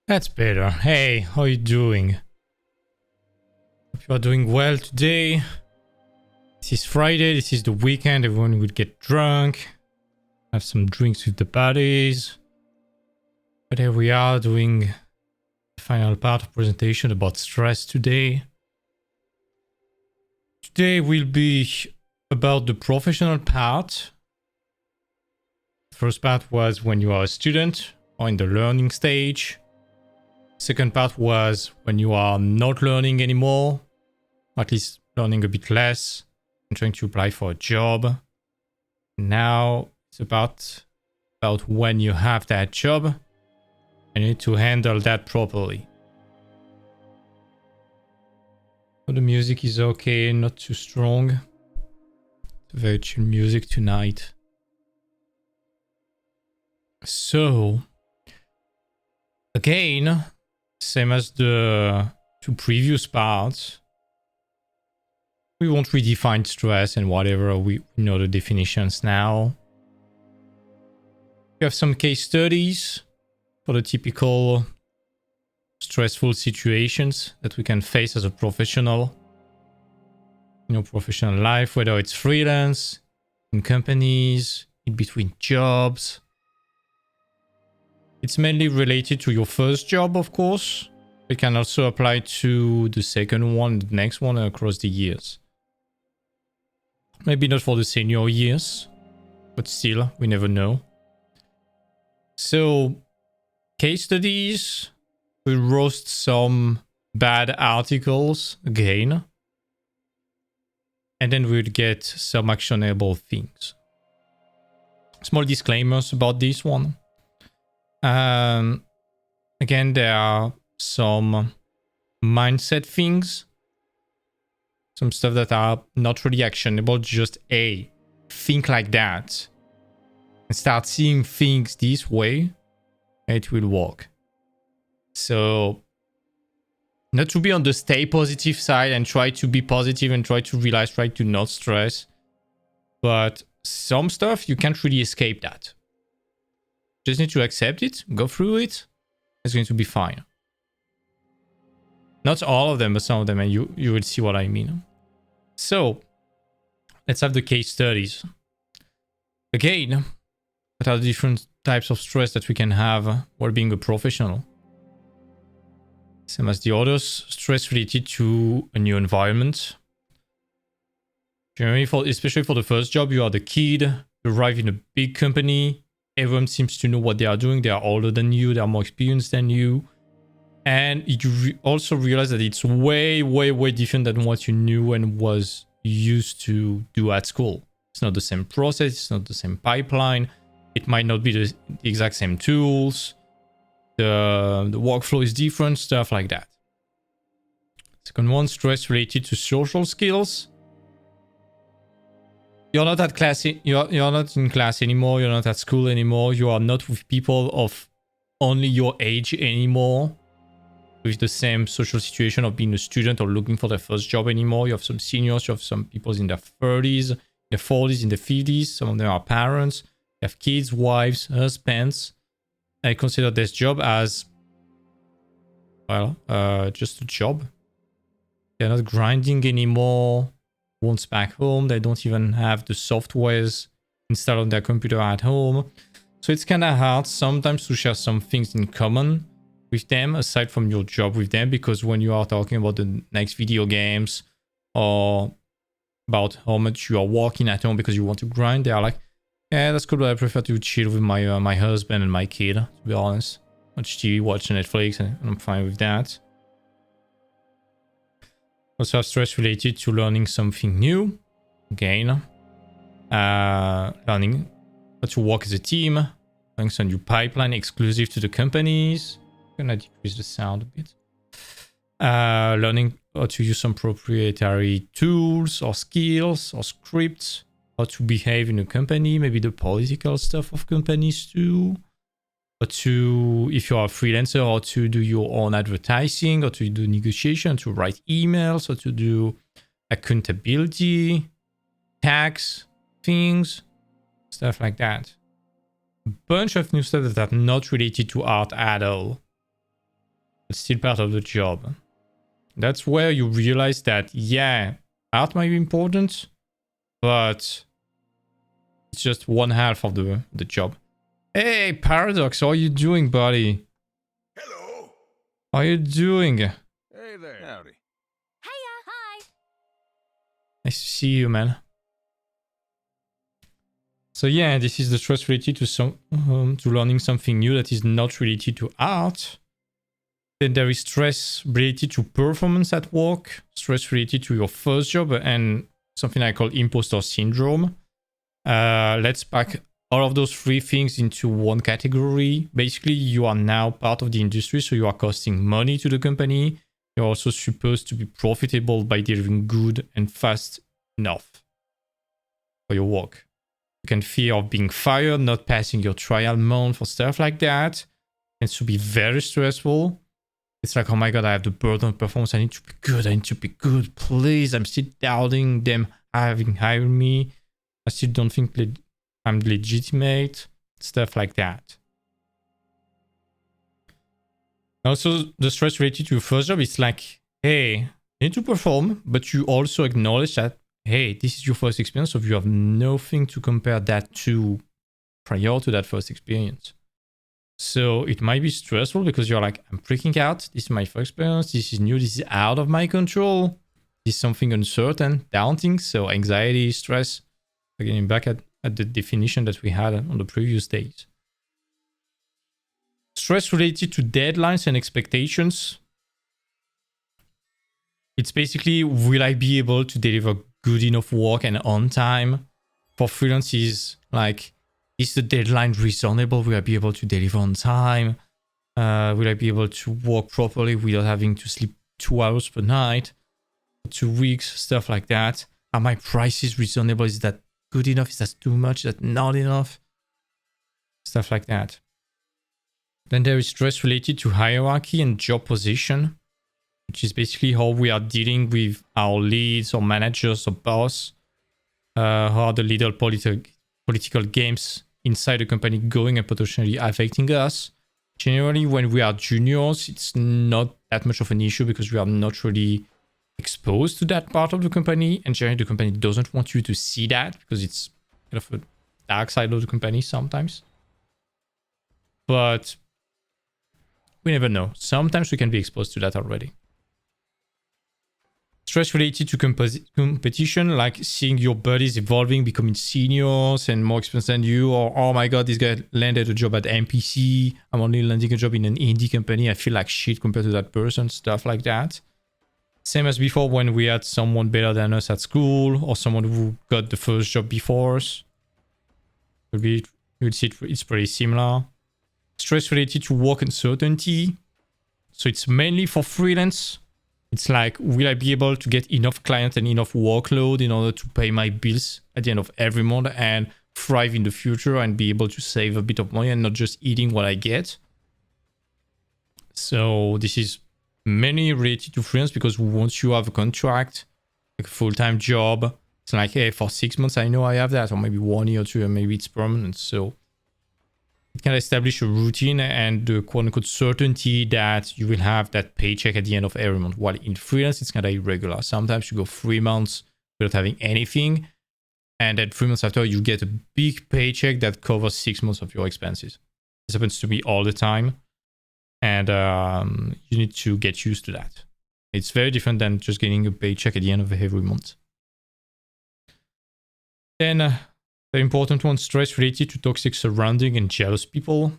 That's better. Hey, how you doing? Hope you are doing well today. This is Friday, this is the weekend, everyone will get drunk, have some drinks with the buddies. But here we are doing the final part of presentation about stress today. Today will be about the professional part. The first part was when you are a student or in the learning stage. Second part was when you are not learning anymore, or at least learning a bit less and trying to apply for a job. Now it's about when you have that job and you need to handle that properly. So the music is okay, not too strong. It's very chill music tonight. So again, same as the two previous parts, we won't redefine stress and whatever, we know the definitions now. We have some case studies for the typical stressful situations that we can face as a professional. You know, professional life, whether it's freelance, in companies, in between jobs. It's mainly related to your first job, of course. It can also apply to the second one, the next one, across the years. Maybe not for the senior years, but still, we never know. So, case studies, we'll roast some bad articles again. And then we'll get some actionable things. Small disclaimers about this one. Again, there are some mindset things, some stuff that are not really actionable, just think like that and start seeing things this way, and it will work. So not to be on the stay positive side and try to be positive and try to realize, try to not stress, but some stuff you can't really escape that. Just need to accept it, go through it. It's going to be fine. Not all of them, but some of them, and you will see what I mean. So, let's have the case studies. Again, what are the different types of stress that we can have while being a professional? Same as the others, stress related to a new environment. Generally, especially for the first job, you are the kid, you arrive in a big company. Everyone seems to know what they are doing. They are older than you. They are more experienced than you. And you also realize that it's way, way, way different than what you knew and was used to do at school. It's not the same process. It's not the same pipeline. It might not be the exact same tools. The workflow is different, stuff like that. Second one, stress related to social skills. You're not at class. You're not in class anymore. You're not at school anymore. You are not with people of only your age anymore. With the same social situation of being a student or looking for their first job anymore. You have some seniors. You have some people in their 30s, their 40s, in their 50s. Some of them are parents. You have kids, wives, husbands. I consider this job as, well, just a job. They're not grinding anymore. Once back home, they don't even have the softwares installed on their computer at home. So it's kind of hard sometimes to share some things in common with them aside from your job with them, because when you are talking about the next video games or about how much you are working at home because you want to grind, they are like, yeah, that's cool, but I prefer to chill with my husband and my kid, to be honest. Watch TV, watch Netflix, and I'm fine with that. Also have stress related to learning something new. Again, learning how to work as a team. Learning some new pipeline exclusive to the companies. I'm gonna decrease the sound a bit. Learning how to use some proprietary tools or skills or scripts. How to behave in a company. Maybe the political stuff of companies too. Or to, if you are a freelancer, or to do your own advertising, or to do negotiation, to write emails, or to do accountability, tax things, stuff like that. A bunch of new stuff that are not related to art at all. but still part of the job. That's where you realize that, yeah, art might be important, but it's just one half of the job. Hey, Paradox, how are you doing, buddy? Hello. How are you doing? Hey there. Howdy. Hiya, hi. Nice to see you, man. So yeah, this is the stress related to learning something new that is not related to art. Then there is stress related to performance at work, stress related to your first job, and something I call imposter syndrome. Let's pack all of those three things into one category. Basically, you are now part of the industry, so you are costing money to the company. You're also supposed to be profitable by delivering good and fast enough for your work. You can fear of being fired, not passing your trial month or stuff like that. It should be very stressful. It's like, oh my god, I have the burden of performance. I need to be good. I need to be good. Please, I'm still doubting them having hired me. I still don't think I'm legitimate. Stuff like that. Also, the stress related to your first job is like, hey, you need to perform, but you also acknowledge that, hey, this is your first experience, so you have nothing to compare that to prior to that first experience. So it might be stressful because you're like, I'm freaking out. This is my first experience. This is new. This is out of my control. This is something uncertain, daunting. So anxiety, stress. Again, back at the definition that we had on the previous days. Stress related to deadlines and expectations. It's basically, will I be able to deliver good enough work and on time? For freelance is like, is the deadline reasonable? Will I be able to deliver on time? Will I be able to work properly without having to sleep 2 hours per night? 2 weeks, stuff like that. Are my prices reasonable? Is that good enough? Is that too much? Is that not enough? Stuff like that. Then there is stress related to hierarchy and job position, which is basically how we are dealing with our leads or managers or boss. How are the little political games inside the company going and potentially affecting us. Generally, when we are juniors, it's not that much of an issue because we are not really exposed to that part of the company. And generally, the company doesn't want you to see that because it's kind of a dark side of the company sometimes. But we never know. Sometimes we can be exposed to that already. Stress related to competition, like seeing your buddies evolving, becoming seniors and more experienced than you, or oh my god, this guy landed a job at NPC. I'm only landing a job in an indie company. I feel like shit compared to that person, stuff like that. Same as before when we had someone better than us at school or someone who got the first job before us. You'd see it's pretty similar. Stress related to work uncertainty. So it's mainly for freelance. It's like, will I be able to get enough clients and enough workload in order to pay my bills at the end of every month and thrive in the future and be able to save a bit of money and not just eating what I get? So this is mainly related to freelance because once you have a contract, like a full-time job, it's like, hey, for 6 months, I know I have that, or maybe 1 year or 2, and maybe it's permanent. So it can establish a routine and the quote-unquote certainty that you will have that paycheck at the end of every month. While in freelance, it's kind of irregular. Sometimes you go 3 months without having anything, and then 3 months after, you get a big paycheck that covers 6 months of your expenses. This happens to me all the time, and you need to get used to that. It's very different than just getting a paycheck at the end of every month. Then the important one, stress related to toxic surrounding and jealous people.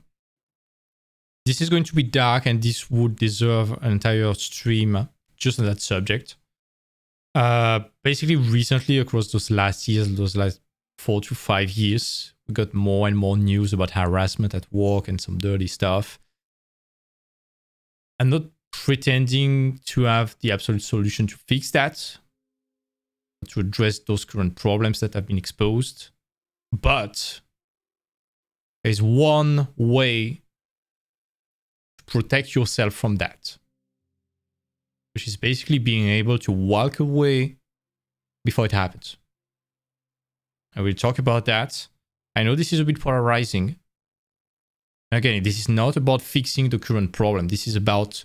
This is going to be dark and this would deserve an entire stream just on that subject. Basically, recently across those last years, those last 4 to 5 years, we got more and more news about harassment at work and some dirty stuff. I'm not pretending to have the absolute solution to fix that, to address those current problems that have been exposed. But there's one way to protect yourself from that, which is basically being able to walk away before it happens. I will talk about that. I know this is a bit polarizing. Again, this is not about fixing the current problem. This is about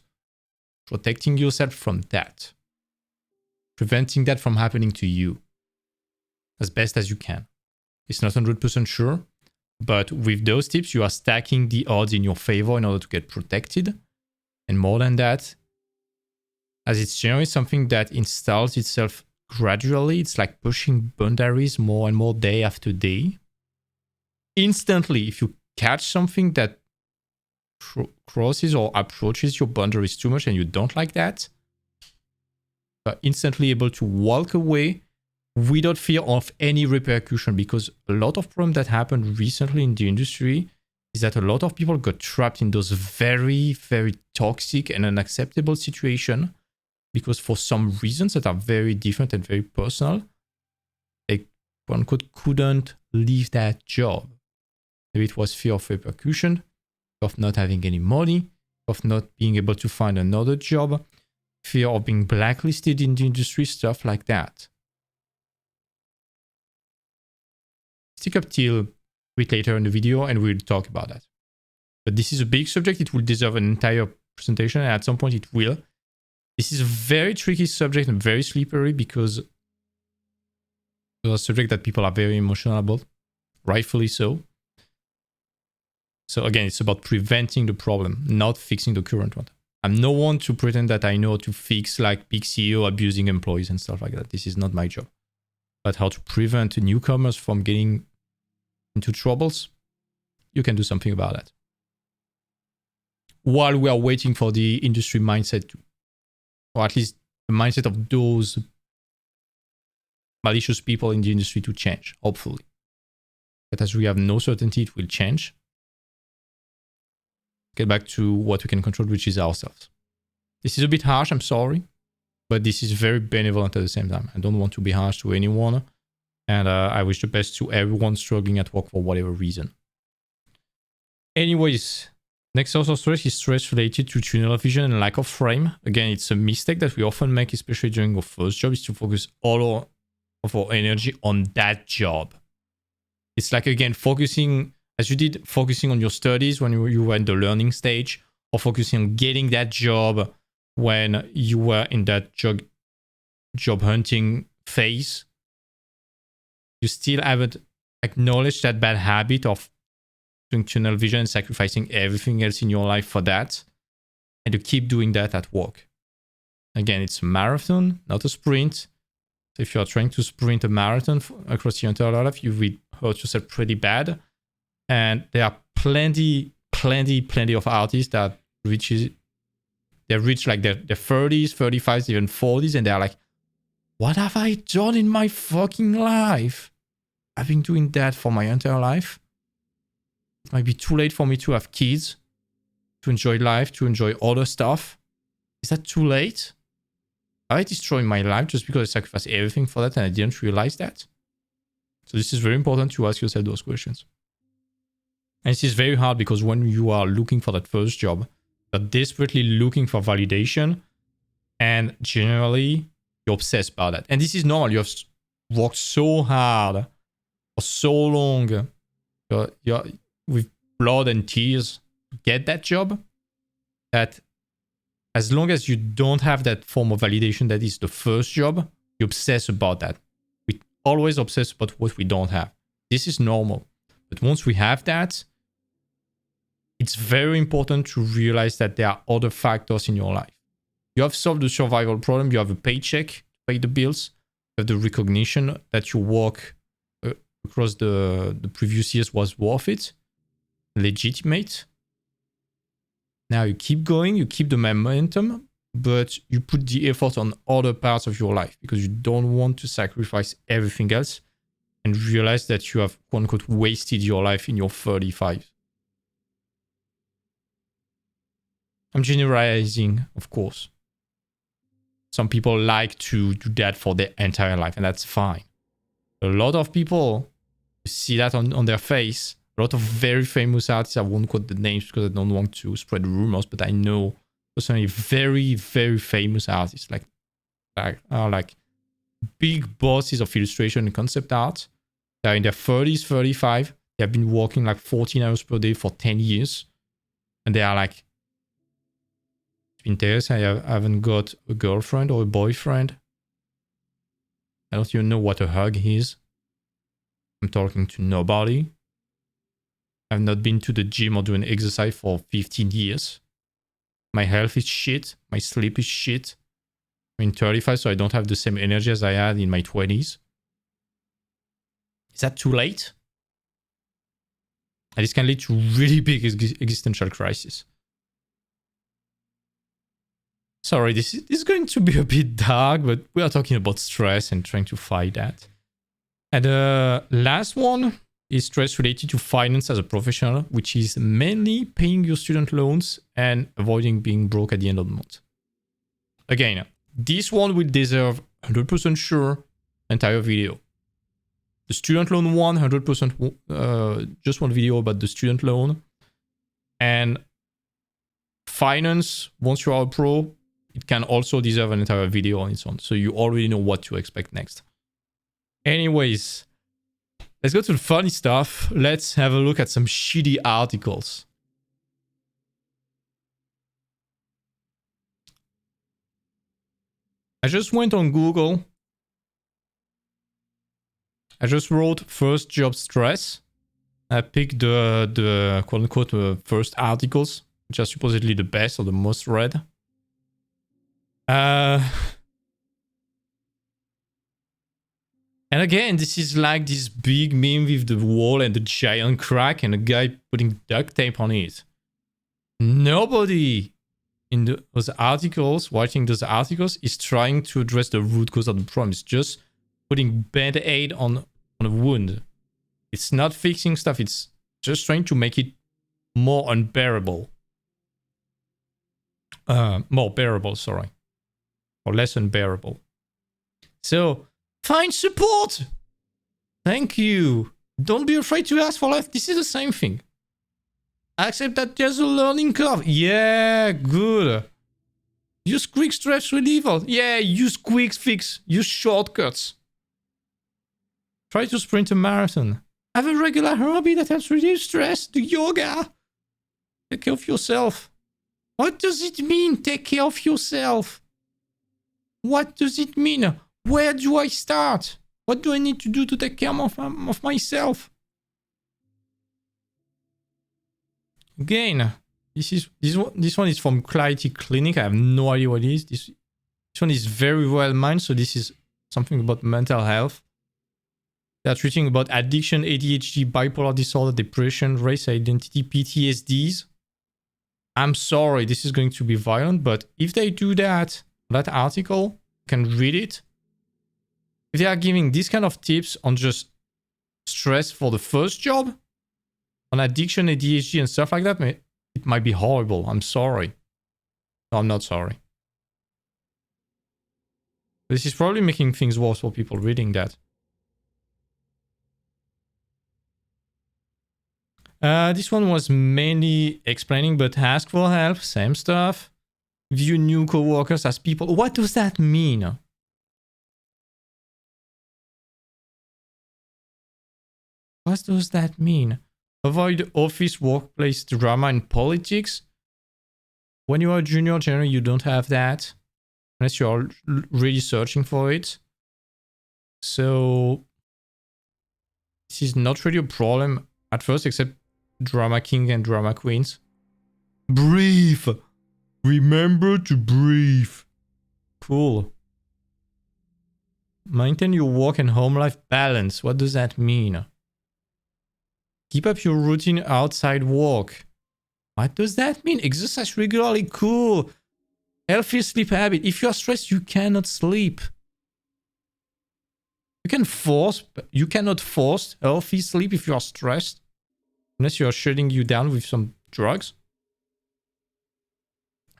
protecting yourself from that, preventing that from happening to you as best as you can. It's not 100% sure, but with those tips, you are stacking the odds in your favor in order to get protected. And more than that, as it's generally something that installs itself gradually, it's like pushing boundaries more and more day after day. Instantly, if you catch something that crosses or approaches your boundaries too much and you don't like that, you are instantly able to walk away without fear of any repercussion, because a lot of problems that happened recently in the industry is that a lot of people got trapped in those very, very toxic and unacceptable situations because for some reasons that are very different and very personal, they quote unquote couldn't leave that job. Maybe it was fear of repercussion, of not having any money, of not being able to find another job, fear of being blacklisted in the industry, stuff like that. Stick up till a bit later in the video and we'll talk about that. But this is a big subject. It will deserve an entire presentation, and at some point it will. This is a very tricky subject and very slippery because it's a subject that people are very emotional about, rightfully so. So again, it's about preventing the problem, not fixing the current one. I'm no one to pretend that I know how to fix like big CEO abusing employees and stuff like that. This is not my job. But how to prevent newcomers from getting into troubles, you can do something about that. While we are waiting for the industry mindset to, or at least the mindset of those malicious people in the industry to change, hopefully. But as we have no certainty it will change, get back to what we can control, which is ourselves. This is a bit harsh, I'm sorry, but this is very benevolent at the same time. I don't want to be harsh to anyone, and I wish the best to everyone struggling at work for whatever reason. Anyways, next source of stress is stress related to tunnel vision and lack of frame. Again, it's a mistake that we often make, especially during our first job, is to focus all of our energy on that job. It's like, again, focusing, as you did, focusing on your studies when you were in the learning stage, or focusing on getting that job when you were in that job hunting phase. You still haven't acknowledged that bad habit of doing tunnel vision and sacrificing everything else in your life for that. And you keep doing that at work. Again, it's a marathon, not a sprint. So if you are trying to sprint a marathon across your entire life, you will hurt yourself pretty bad. And there are plenty of artists that reach like their 30s, 35s, even 40s, and they're like, what have I done in my fucking life? I've been doing that for my entire life. It might be too late for me to have kids, to enjoy life, to enjoy other stuff. Is that too late? I destroyed my life just because I sacrificed everything for that and I didn't realize that. So this is very important to ask yourself those questions. And this is very hard because when you are looking for that first job, you're desperately looking for validation, and generally you're obsessed about that. And this is normal. You have worked so hard for so long, you're with blood and tears to get that job, that as long as you don't have that form of validation that is the first job, you obsess about that. We always obsess about what we don't have. This is normal. But once we have that, it's very important to realize that there are other factors in your life. You have solved the survival problem. You have a paycheck to pay the bills. You have the recognition that your work across the previous years was worth it, legitimate. Now you keep going, you keep the momentum, but you put the effort on other parts of your life because you don't want to sacrifice everything else and realize that you have, quote unquote, wasted your life in your 35s. I'm generalizing, of course. Some people like to do that for their entire life, and that's fine. A lot of people see that on their face. A lot of very famous artists, I won't quote the names because I don't want to spread rumors, but I know personally very, very famous artists like big bosses of illustration and concept art. They're in their 30s, 35. They have been working like 14 hours per day for 10 years. And they are like, it's interest. I haven't got a girlfriend or a boyfriend. I don't even know what a hug is. I'm talking to nobody. I've not been to the gym or doing exercise for 15 years. My health is shit. My sleep is shit. I'm 35, so I don't have the same energy as I had in my 20s. Is that too late? And this can lead to really big existential crisis. Sorry, this is going to be a bit dark, but we are talking about stress and trying to fight that. And the last one is stress related to finance as a professional, which is mainly paying your student loans and avoiding being broke at the end of the month. Again, this one will deserve 100% sure entire video. The student loan one, 100% just one video about the student loan. And finance, once you are a pro, it can also deserve an entire video on its own. So you already know what to expect next. Anyways, let's go to the funny stuff. Let's have a look at some shitty articles. I just went on Google. I just wrote first job stress. I picked the quote unquote first articles, which are supposedly the best or the most read. And again, this is like this big meme with the wall and the giant crack and a guy putting duct tape on it. Nobody in those articles, watching those articles, is trying to address the root cause of the problem. It's just putting band-aid on a wound. It's not fixing stuff. It's just trying to make it more unbearable. More bearable, sorry. Or less unbearable. So, find support! Thank you. Don't be afraid to ask for help. This is the same thing. Accept that there's a learning curve. Yeah, good. Use quick stress reliever. Yeah, use quick fix. Use shortcuts. Try to sprint a marathon. Have a regular hobby that helps reduce stress. Do yoga. Take care of yourself. What does it mean, take care of yourself? What does it mean? Where do I start? What do I need to do to take care of myself? Again, this one is from Clarity Clinic. I have no idea what it is. This one is very well mined, so this is something about mental health. They are treating about addiction, ADHD, bipolar disorder, depression, race identity, PTSDs. I'm sorry, this is going to be violent, but if they do that article, you can read it. If they are giving these kind of tips on just stress for the first job, on addiction, ADHD, and stuff like that, it might be horrible. I'm sorry. No, I'm not sorry. This is probably making things worse for people reading that. This one was mainly explaining, but ask for help, same stuff. View new coworkers as people. What does that mean? What does that mean? Avoid office workplace drama and politics. When you are a junior, generally you don't have that. Unless you are really searching for it. So this is not really a problem at first, except drama king and drama queens. Breathe. Remember to breathe. Cool. Maintain your work and home life balance. What does that mean? Keep up your routine outside work. What does that mean? Exercise regularly. Cool. Healthy sleep habit. If you are stressed, you cannot sleep. You cannot force healthy sleep if you are stressed. Unless you are shutting you down with some drugs.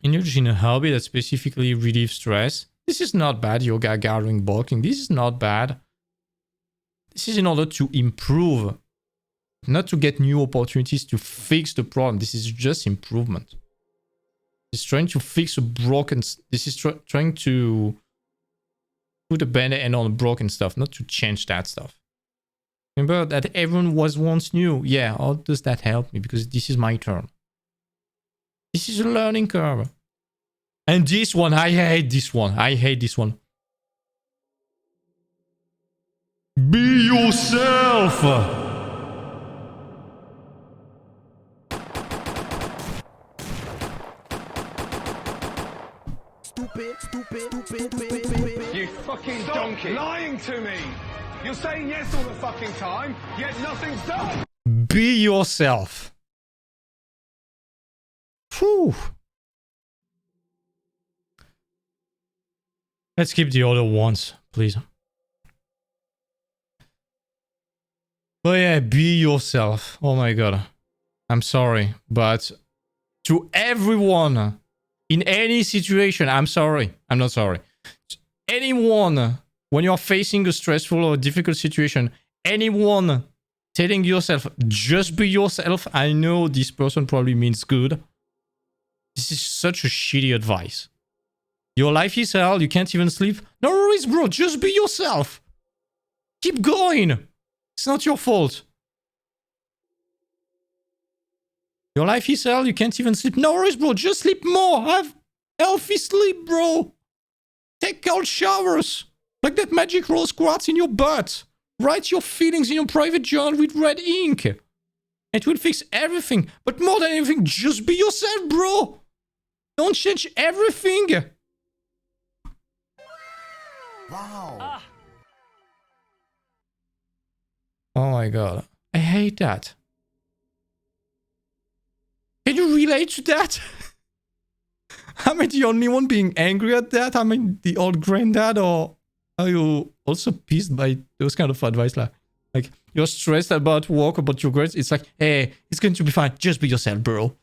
Indulge in a hobby that specifically relieves stress. This is not bad. Yoga, gardening, bulking. This is not bad. This is in order to improve. Not to get new opportunities to fix the problem. This is just improvement. It's trying to fix a broken... This is trying to put a band-aid on broken stuff, not to change that stuff. Remember that everyone was once new. Yeah, how does that help me? Because this is my turn. This is a learning curve. And this one, I hate this one. I hate this one. Be yourself. Stupid. You fucking donkey. Lying to me. You're saying yes all the fucking time, yet nothing's done. Be yourself. Whew. Let's keep the other ones, please. But yeah, be yourself. Oh my god. I'm sorry, but to everyone in any situation, I'm sorry. I'm not sorry. Anyone, when you're facing a stressful or difficult situation, anyone telling yourself, just be yourself. I know this person probably means good. This is such a shitty advice. Your life is hell. You can't even sleep. No worries, bro. Just be yourself. Keep going. It's not your fault. Your life is hell. You can't even sleep. No worries, bro. Just sleep more. Have healthy sleep, bro. Take cold showers. Like that magic rose quartz in your butt. Write your feelings in your private journal with red ink. It will fix everything. But more than anything, just be yourself, bro. Don't change everything. Wow. Oh my god. I hate that. Can you relate to that? Am I the only one being angry at that? Am I the old granddad, or are you also pissed by those kind of advice? Like you're stressed about work, about your grades. It's like, hey, it's going to be fine. Just be yourself, bro.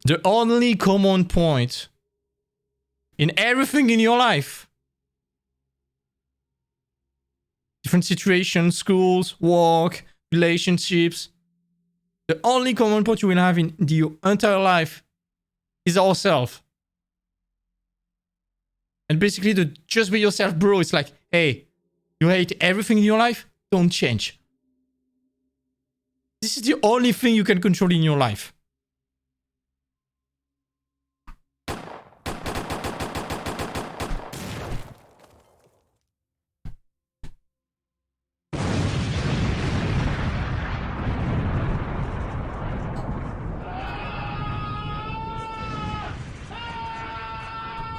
The only common point in everything in your life, different situations, schools, work, relationships, the only common point you will have in your entire life is ourselves. And basically, the just be yourself, bro. It's like, hey, you hate everything in your life? Don't change. This is the only thing you can control in your life.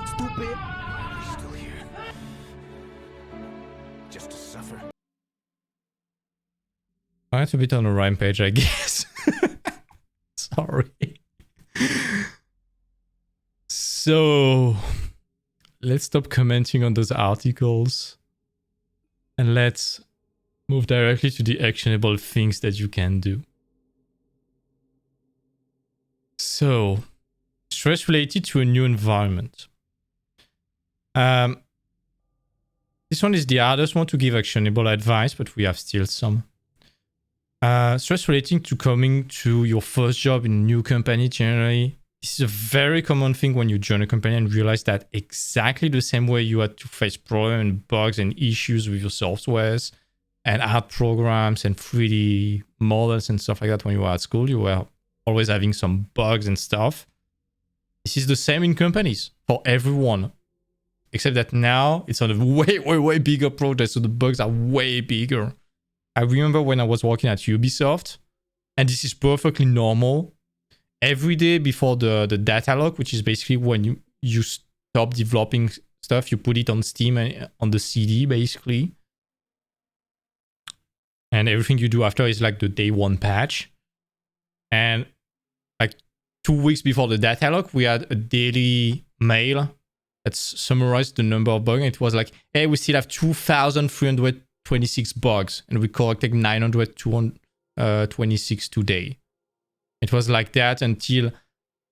Stupid. Still here. Just to suffer. I had to be on a rampage, I guess. Sorry. So, let's stop commenting on those articles. And let's move directly to the actionable things that you can do. So, stress related to a new environment. This one is the hardest one to give actionable advice, but we have still some. Stress relating to coming to your first job in a new company generally. This is a very common thing when you join a company and realize that exactly the same way you had to face problems and bugs and issues with your softwares and art programs and 3D models and stuff like that when you were at school, you were always having some bugs and stuff. This is the same in companies for everyone. Except that now it's on a way bigger project, so the bugs are way bigger. I remember when I was working at Ubisoft, and this is perfectly normal. Every day before the data lock, which is basically when you stop developing stuff, you put it on Steam and on the CD, basically. And everything you do after is like the day one patch. And like 2 weeks before the data lock, we had a daily mail that summarized the number of bugs. It was like, hey, we still have 2,326 bugs, and we collected 926 today. It was like that until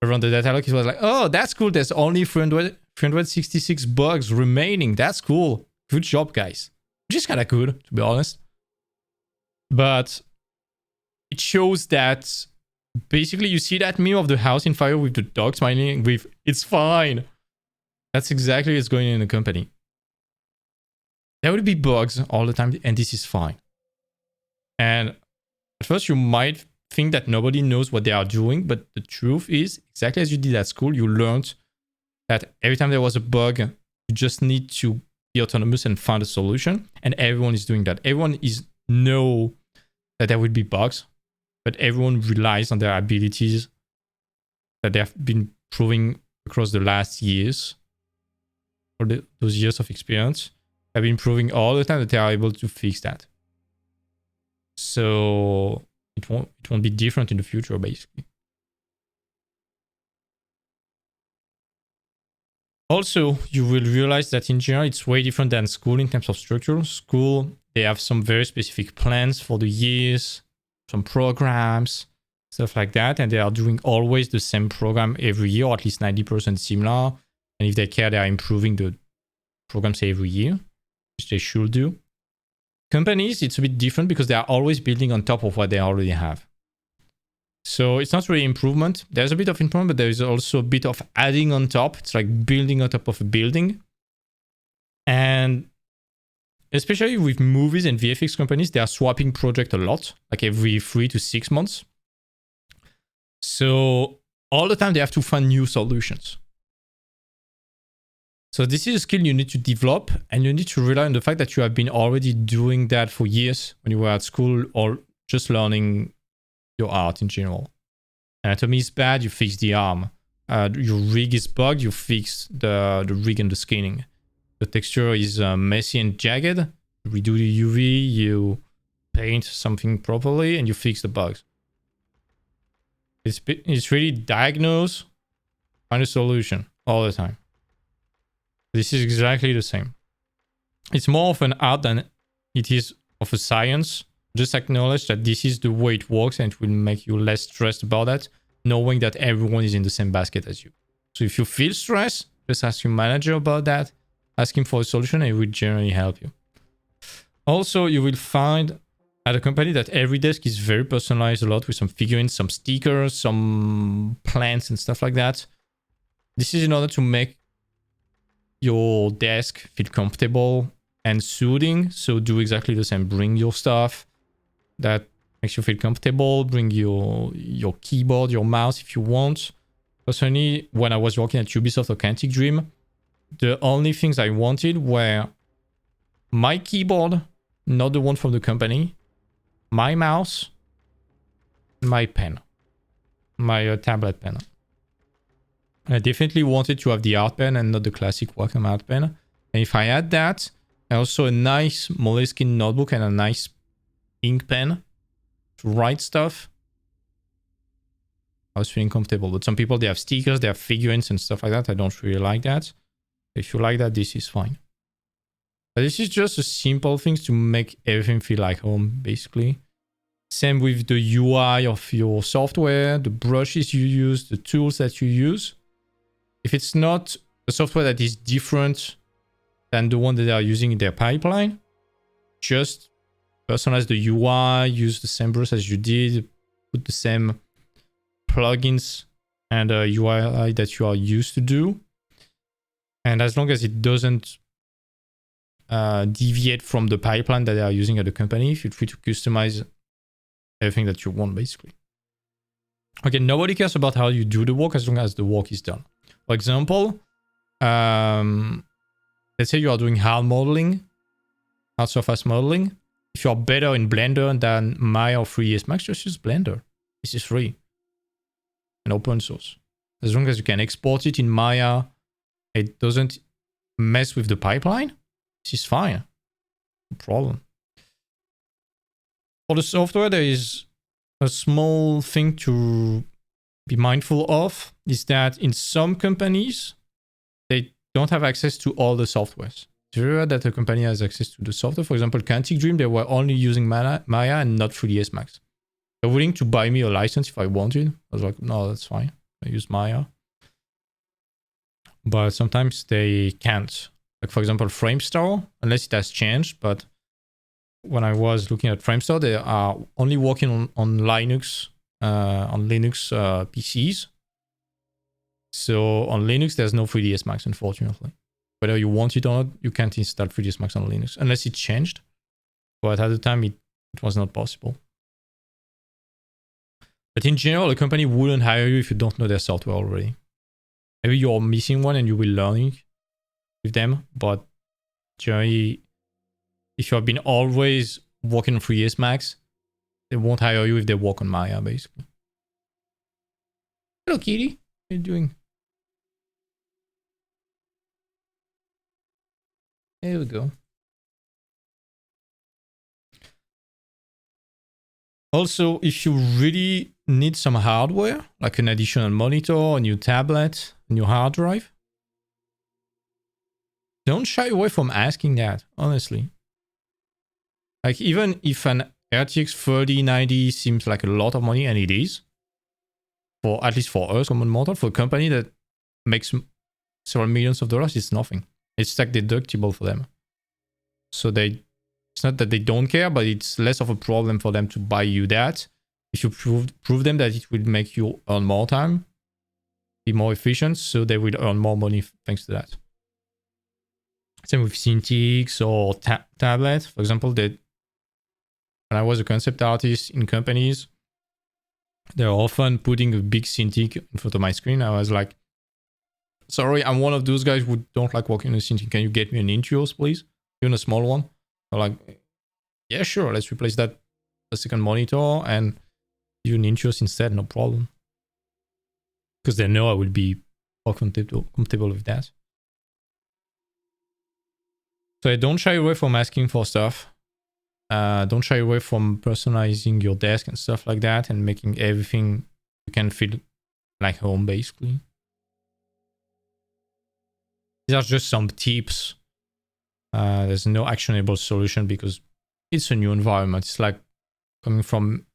around the data lock. It was like, oh, that's cool. There's only 366 bugs remaining. That's cool. Good job, guys. Which is kind of good, to be honest. But it shows that basically you see that meme of the house in fire with the dog smiling with, it's fine. That's exactly what's going on in the company. There will be bugs all the time, and this is fine. And at first you might think that nobody knows what they are doing, but the truth is, exactly as you did at school, you learned that every time there was a bug, you just need to be autonomous and find a solution. And everyone is doing that. Everyone know that there will be bugs, but everyone relies on their abilities that they have been proving across the last years, or those years of experience. Have been proving all the time that they are able to fix that. So it won't be different in the future, basically. Also, you will realize that in general, it's way different than school in terms of structure. School, they have some very specific plans for the years, some programs, stuff like that. And they are doing always the same program every year, or at least 90% similar. And if they care, they are improving the programs every year, which they should do. Companies, it's a bit different because they are always building on top of what they already have. So it's not really improvement. There's a bit of improvement, but there is also a bit of adding on top. It's like building on top of a building. And especially with movies and VFX companies, they are swapping project a lot, like every 3 to 6 months. So all the time they have to find new solutions. So this is a skill you need to develop, and you need to rely on the fact that you have been already doing that for years when you were at school or just learning your art in general. Anatomy is bad, you fix the arm. Your rig is bugged, you fix the rig and the skinning. The texture is messy and jagged, you redo the UV, you paint something properly, and you fix the bugs. It's really diagnose, find a solution all the time. This is exactly the same. It's more of an art than it is of a science. Just acknowledge that this is the way it works, and it will make you less stressed about that, knowing that everyone is in the same basket as you. So if you feel stressed, just ask your manager about that. Ask him for a solution, and it will generally help you. Also, you will find at a company that every desk is very personalized a lot, with some figurines, some stickers, some plants and stuff like that. This is in order to make your desk feel comfortable and soothing. So do exactly the same. Bring your stuff that makes you feel comfortable. Bring your keyboard, your mouse if you want. Personally, when I was working at Ubisoft or Quantic Dream, the only things I wanted were my keyboard, not the one from the company, my mouse, my pen, my tablet pen. I definitely wanted to have the art pen and not the classic Wacom art pen. And if I had that, and also a nice Moleskine notebook and a nice ink pen to write stuff, I was feeling comfortable. But some people, they have stickers, they have figurines and stuff like that. I don't really like that. If you like that, this is fine. But this is just a simple things to make everything feel like home, basically. Same with the UI of your software, the brushes you use, the tools that you use. If it's not a software that is different than the one that they are using in their pipeline, just personalize the UI, use the same brush as you did, put the same plugins and UI that you are used to do. And as long as it doesn't deviate from the pipeline that they are using at the company, feel free to customize everything that you want, basically. Okay, nobody cares about how you do the work as long as the work is done. For example, let's say you are doing hard modeling, hard surface modeling. If you are better in Blender than Maya or 3ds Max, just use Blender. This is free and open source. As long as you can export it in Maya, it doesn't mess with the pipeline, this is fine. No problem. For the software, there is a small thing to be mindful of, is that in some companies, they don't have access to all the softwares. It's rare that a company has access to the software. For example, Quantic Dream, they were only using Maya and not 3ds Max. They're willing to buy me a license if I wanted. I was like, no, that's fine. I use Maya. But sometimes they can't. Like, for example, Framestore, unless it has changed. But when I was looking at Framestore, they are only working on Linux, PCs. So on Linux, there's no 3ds Max, unfortunately. Whether you want it or not, you can't install 3ds Max on Linux, unless it changed. But at the time, it was not possible. But in general, a company wouldn't hire you if you don't know their software already. Maybe you're missing one and you will learn it with them. But generally, if you have been always working on 3S Max, they won't hire you if they work on Maya, basically. Hello, Kitty. How are you doing? There we go. Also, if you really need some hardware, like an additional monitor, a new tablet, a new hard drive, don't shy away from asking that, honestly. Like, even if an RTX 3090 seems like a lot of money, and it is, for at least for us, common mortal, for a company that makes several millions of dollars, it's nothing. It's tax deductible for them. So it's not that they don't care, but it's less of a problem for them to buy you that. If you prove them that it will make you earn more time, be more efficient, so they will earn more money thanks to that. Same with Cintiqs or tablets. For example, when I was a concept artist in companies, they're often putting a big Cintiq in front of my screen. I was like, sorry, I'm one of those guys who don't like working on a Cintiq. Can you get me an Intuos, please? Even a small one. They're like, yeah, sure. Let's replace that a second monitor and use an Intuos instead. No problem. Because they know I will be more comfortable with that. So don't shy away from asking for stuff. Don't shy away from personalizing your desk and stuff like that and making everything you can feel like home, basically. These are just some tips. There's no actionable solution because it's a new environment. It's like coming from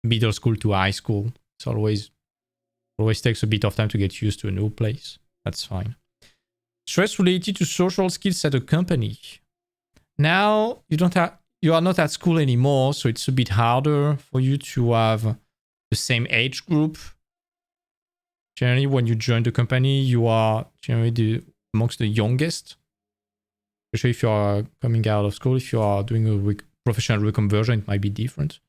middle school to high school. It's always takes a bit of time to get used to a new place. That's fine. Stress related to social skills at a company. Now you are not at school anymore, so it's a bit harder for you to have the same age group. Generally, when you join the company, you are generally amongst the youngest. Especially if you are coming out of school, if you are doing a professional reconversion, it might be different.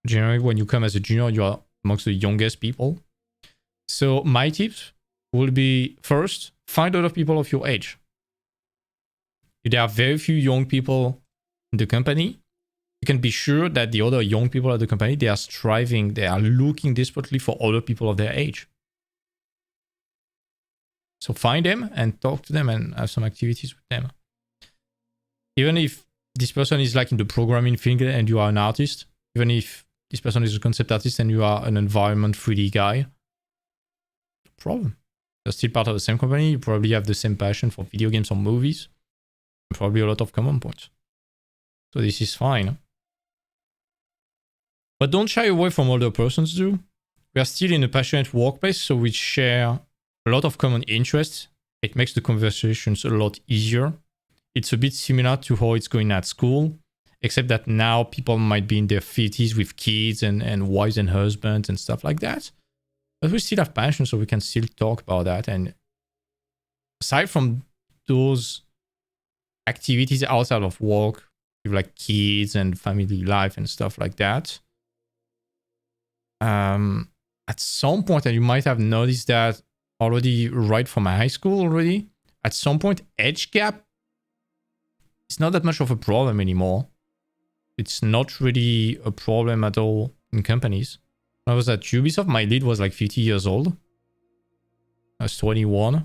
Generally, when you come as a junior, you are amongst the youngest people. So my tips will be, first, find a lot of people of your age. If there are very few young people in the company, you can be sure that the other young people at the company, they are striving, they are looking desperately for other people of their age. So find them and talk to them and have some activities with them. Even if this person is like in the programming field and you are an artist, even if this person is a concept artist and you are an environment 3D guy, no problem. You're still part of the same company. You probably have the same passion for video games or movies. Probably a lot of common points. So this is fine. But don't shy away from what other persons do. We are still in a passionate workplace, so we share a lot of common interests. It makes the conversations a lot easier. It's a bit similar to how it's going at school, except that now people might be in their 50s with kids and wives and husbands and stuff like that. But we still have passion, so we can still talk about that. And aside from those activities outside of work, with like kids and family life and stuff like that, at some point, and you might have noticed that already right from high school already, at some point, age gap, it's not that much of a problem anymore. It's not really a problem at all in companies. When I was at Ubisoft, my lead was like 50 years old. I was 21. There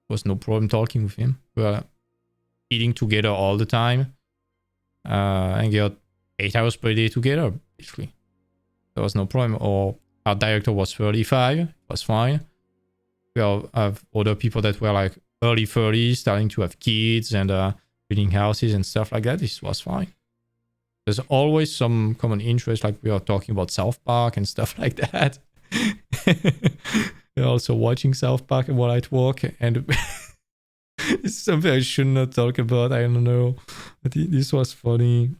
was no problem talking with him. We were eating together all the time. And got 8 hours per day together, basically. There was no problem. Or our director was 35. It was fine. We have other people that were like early 30s, starting to have kids and building houses and stuff like that. This was fine. There's always some common interest, like we are talking about South Park and stuff like that. We're also watching South Park while at work, and it's something I should not talk about. I don't know, but this was funny.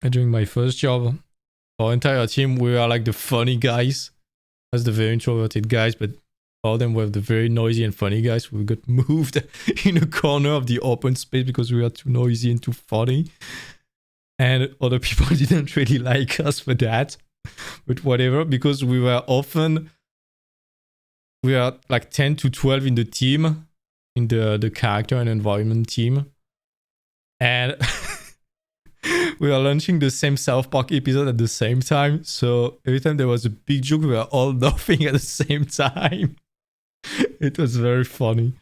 During my first job, our entire team, we were like the funny guys, as the very introverted guys, but all of them were the very noisy and funny guys. We got moved in a corner of the open space because we were too noisy and too funny. And other people didn't really like us for that. but whatever, because we were like 10 to 12 in the team, in the character and environment team. And we were launching the same South Park episode at the same time. So every time there was a big joke, we were all laughing at the same time. It was very funny.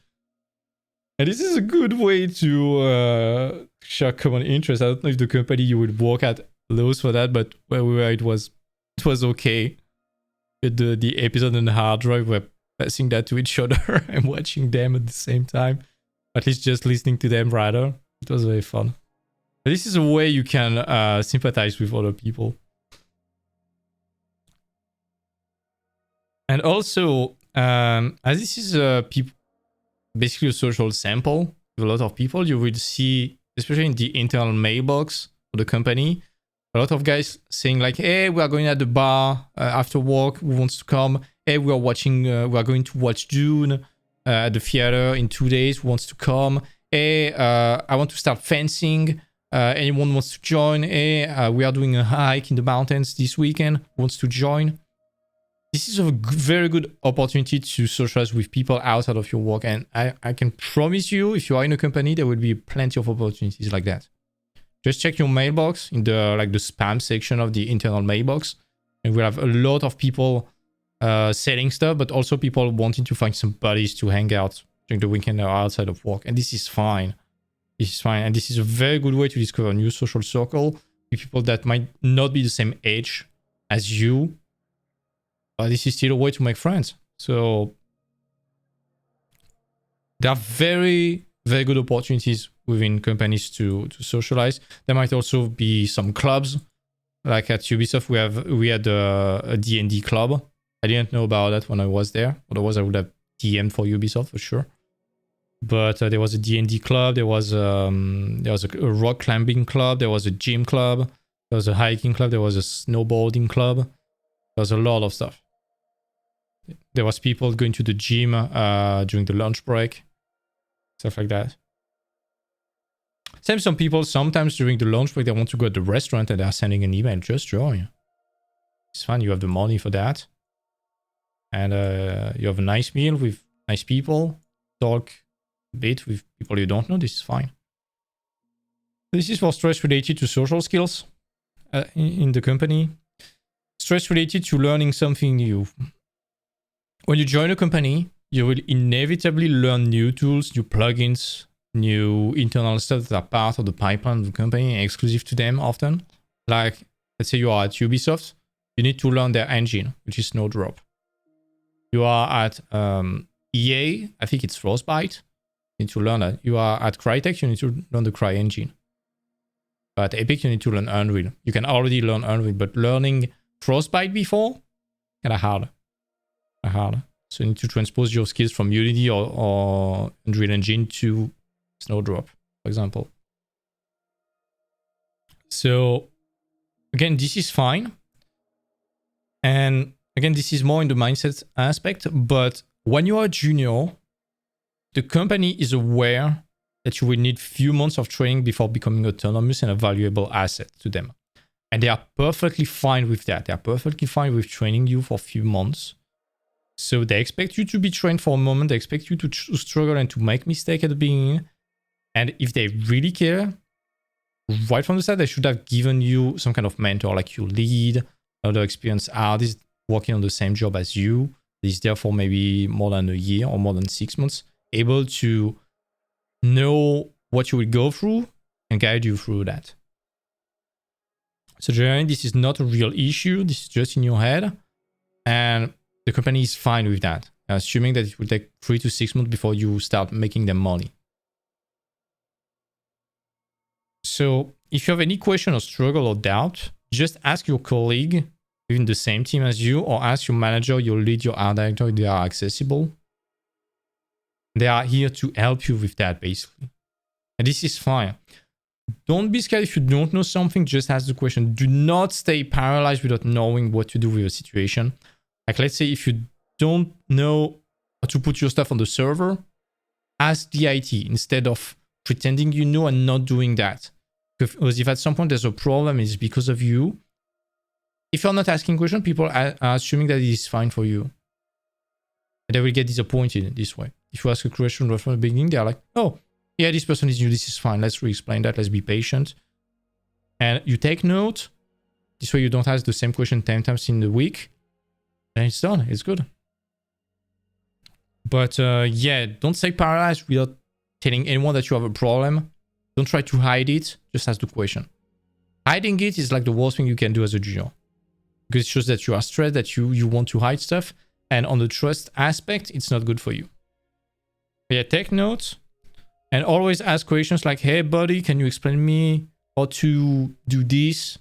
And this is a good way to share common interests. I don't know if the company you would work at allows for that, but where we were, it was okay. The episode on the hard drive, we're passing that to each other and watching them at the same time. At least just listening to them rather. It was very fun. But this is a way you can sympathize with other people. And also, as this is basically a social sample with a lot of people, you will see, especially in the internal mailbox of the company, a lot of guys saying like, hey, we are going at the bar after work, who wants to come? Hey, we are going to watch Dune at the theater in 2 days, who wants to come? Hey, I want to start fencing. Anyone wants to join? Hey, we are doing a hike in the mountains this weekend, who wants to join? This is a very good opportunity to socialize with people outside of your work. And I can promise you, if you are in a company, there will be plenty of opportunities like that. Just check your mailbox in the spam section of the internal mailbox. And we'll have a lot of people selling stuff, but also people wanting to find some buddies to hang out during the weekend or outside of work. And this is fine. This is fine. And this is a very good way to discover a new social circle with people that might not be the same age as you. But this is still a way to make friends. So there are very, very good opportunities within companies to socialize. There might also be some clubs. Like at Ubisoft, we had a D&D club. I didn't know about that when I was there. Otherwise, I would have DM'd for Ubisoft for sure. But there was a D&D club. There was a rock climbing club. There was a gym club. There was a hiking club. There was a snowboarding club. There was a lot of stuff. There was people going to the gym during the lunch break. Stuff like that. Some people, sometimes during the lunch break, they want to go to the restaurant and they're sending an email. Just join. It's fine. You have the money for that. And you have a nice meal with nice people. Talk a bit with people you don't know. This is fine. This is for stress related to social skills in the company. Stress related to learning something new. When you join a company, you will inevitably learn new tools, new plugins, new internal stuff that are part of the pipeline of the company, exclusive to them often. Like, let's say you are at Ubisoft, you need to learn their engine, which is Snowdrop. You are at EA, I think it's Frostbite, you need to learn that. You are at Crytek, you need to learn the Cry engine. But at Epic, you need to learn Unreal. You can already learn Unreal, but learning Frostbite before, kind of hard. So you need to transpose your skills from Unity or Unreal Engine to Snowdrop, for example. So again, this is fine. And again, this is more in the mindset aspect. But when you are a junior, the company is aware that you will need few months of training before becoming autonomous and a valuable asset to them. And they are perfectly fine with that. They are perfectly fine with training you for a few months. So they expect you to be trained for a moment. They expect you to struggle and to make mistakes at the beginning. And if they really care, right from the start, they should have given you some kind of mentor, like your lead, another experienced artist working on the same job as you. Is there for maybe more than a year or more than 6 months, able to know what you will go through and guide you through that. So generally, this is not a real issue. This is just in your head. And the company is fine with that, assuming that it will take 3 to 6 months before you start making them money. So if you have any question or struggle or doubt, just ask your colleague within the same team as you, or ask your manager, your lead, your art director if they are accessible. They are here to help you with that, basically. And this is fine. Don't be scared if you don't know something, just ask the question. Do not stay paralyzed without knowing what to do with a situation. Like, let's say if you don't know how to put your stuff on the server, ask the IT instead of pretending you know and not doing that. Because if at some point there's a problem, it's because of you. if you're not asking questions, people are assuming that it is fine for you. And they will get disappointed this way. If you ask a question right from the beginning, they're like, oh, yeah, this person is new, this is fine. Let's re-explain that. Let's be patient. And you take note. This way you don't ask the same question 10 times in the week. And it's done. It's good. But yeah, don't stay paralyzed without telling anyone that you have a problem. Don't try to hide it. Just ask the question. Hiding it is like the worst thing you can do as a junior. Because it shows that you are stressed, that you want to hide stuff. And on the trust aspect, it's not good for you. But yeah, take notes. And always ask questions like, hey, buddy, can you explain me how to do this?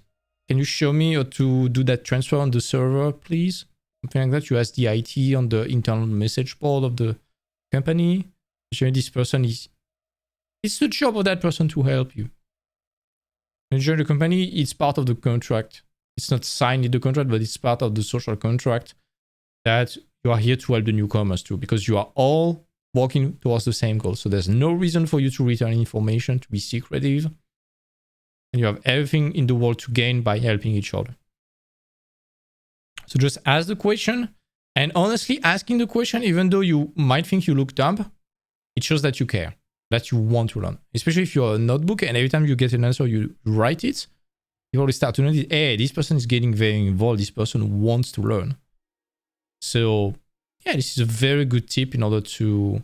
Can you show me how to do that transfer on the server, please? Something like that. You ask the IT on the internal message board of the company. Usually this person is... It's the job of that person to help you. Usually the company, it's part of the contract. It's not signed in the contract, but it's part of the social contract that you are here to help the newcomers too, because you are all working towards the same goal. So there's no reason for you to return information, to be secretive. And you have everything in the world to gain by helping each other. So just ask the question. And honestly, asking the question, even though you might think you look dumb, it shows that you care, that you want to learn. Especially if you're a notebook and every time you get an answer, you write it. You already start to notice, hey, this person is getting very involved. This person wants to learn. So yeah, this is a very good tip in order to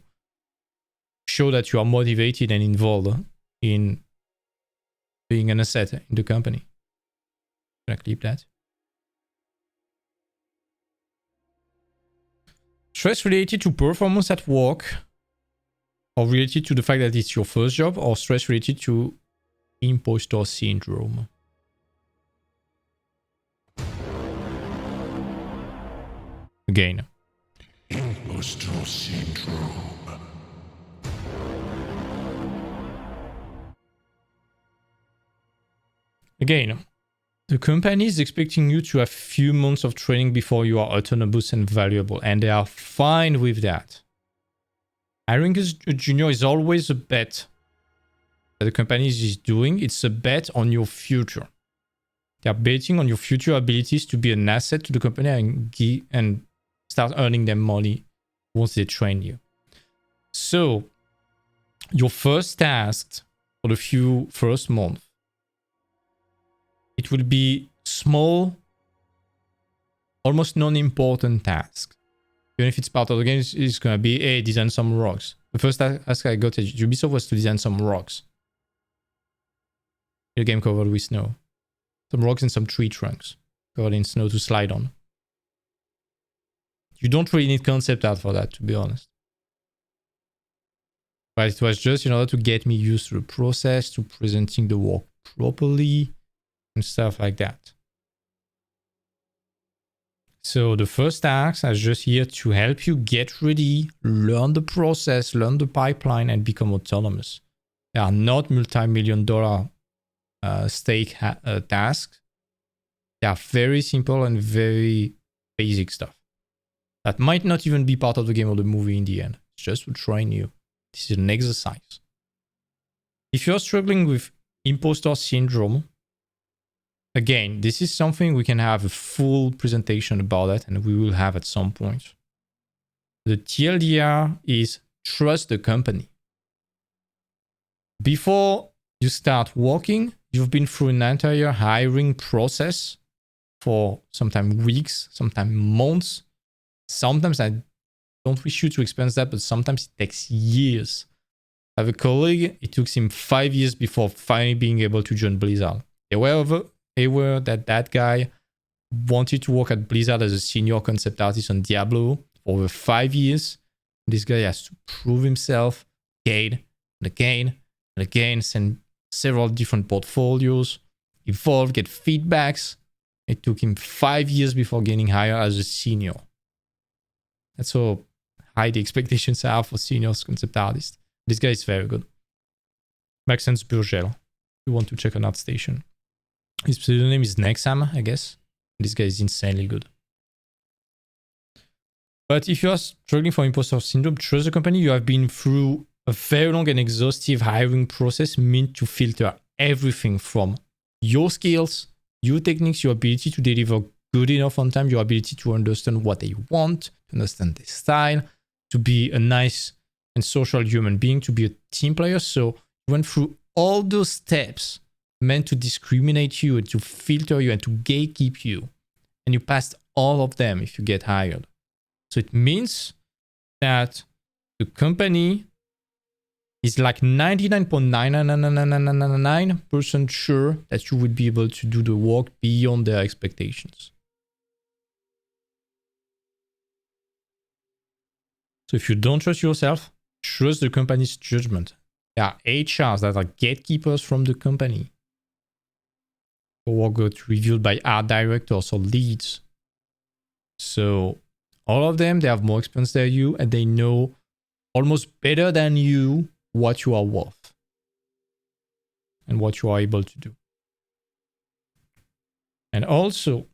show that you are motivated and involved in being an asset in the company. I'm gonna clip that. Stress related to performance at work, or related to the fact that it's your first job, or stress related to imposter syndrome. Again. Imposter syndrome. Again, the company is expecting you to have few months of training before you are autonomous and valuable, and they are fine with that. Hiring as a junior is always a bet that the company is doing. It's a bet on your future. They are betting on your future abilities to be an asset to the company and start earning them money once they train you. So, your first task for the first month, it will be small, almost non-important tasks. Even if it's part of the game, it's going to be, hey, design some rocks. The first task I got at Ubisoft was to design some rocks. The game covered with snow. Some rocks and some tree trunks covered in snow to slide on. You don't really need concept art for that, to be honest. But it was just in order to get me used to the process, to presenting the work properly, and stuff like that. So the first task is just here to help you get ready, learn the process, learn the pipeline, and become autonomous. They are not multi-million-dollar stake tasks. They are very simple and very basic stuff that might not even be part of the game or the movie in the end. It's just to train you. This is an exercise. If you're struggling with imposter syndrome, again, this is something we can have a full presentation about that, and we will have at some point. The TLDR is trust the company. Before you start working, you've been through an entire hiring process for sometimes weeks, sometimes months. Sometimes I don't wish you to experience that, but sometimes it takes years. I have a colleague, it took him 5 years before finally being able to join Blizzard. They were that guy wanted to work at Blizzard as a senior concept artist on Diablo for over 5 years. This guy has to prove himself again and again and again, send several different portfolios, evolve, get feedbacks. It took him 5 years before getting hired as a senior. That's how high the expectations are for seniors concept artists. This guy is very good. Maxence Burgel. If you want to check on ArtStation. His pseudonym is Nexam, I guess. This guy is insanely good. But if you are struggling for imposter syndrome, trust the company. You have been through a very long and exhaustive hiring process meant to filter everything from your skills your techniques, your ability to deliver good enough on time, your ability to understand what they want, to understand their style, to be a nice and social human being, to be a team player. So you went through all those steps meant to discriminate you and to filter you and to gatekeep you. And you passed all of them if you get hired. So it means that the company is like 99.99999% sure that you would be able to do the work beyond their expectations. So if you don't trust yourself, trust the company's judgment. There are HRs that are gatekeepers from the company. Your work got reviewed by art directors or leads. So all of them, they have more experience than you, and they know almost better than you what you are worth and what you are able to do. And also,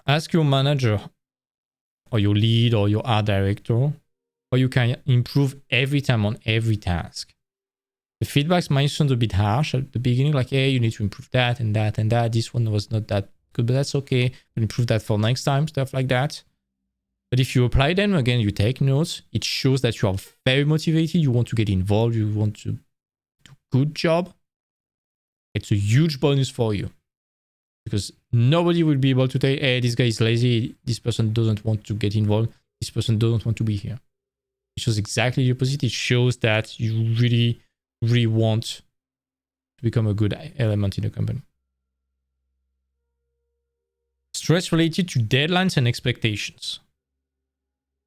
ask your manager or your lead or your art director, or you can improve every time on every task. The feedbacks might sound a bit harsh at the beginning, like, hey, you need to improve that and that and that. This one was not that good, but that's okay. We'll improve that for next time, stuff like that. But if you apply them, again, you take notes, it shows that you are very motivated, you want to get involved, you want to do a good job. It's a huge bonus for you. Because nobody will be able to tell, hey, this guy is lazy, this person doesn't want to get involved, this person doesn't want to be here. It shows exactly the opposite. It shows that you really, really want to become a good element in the company. Stress related to deadlines and expectations.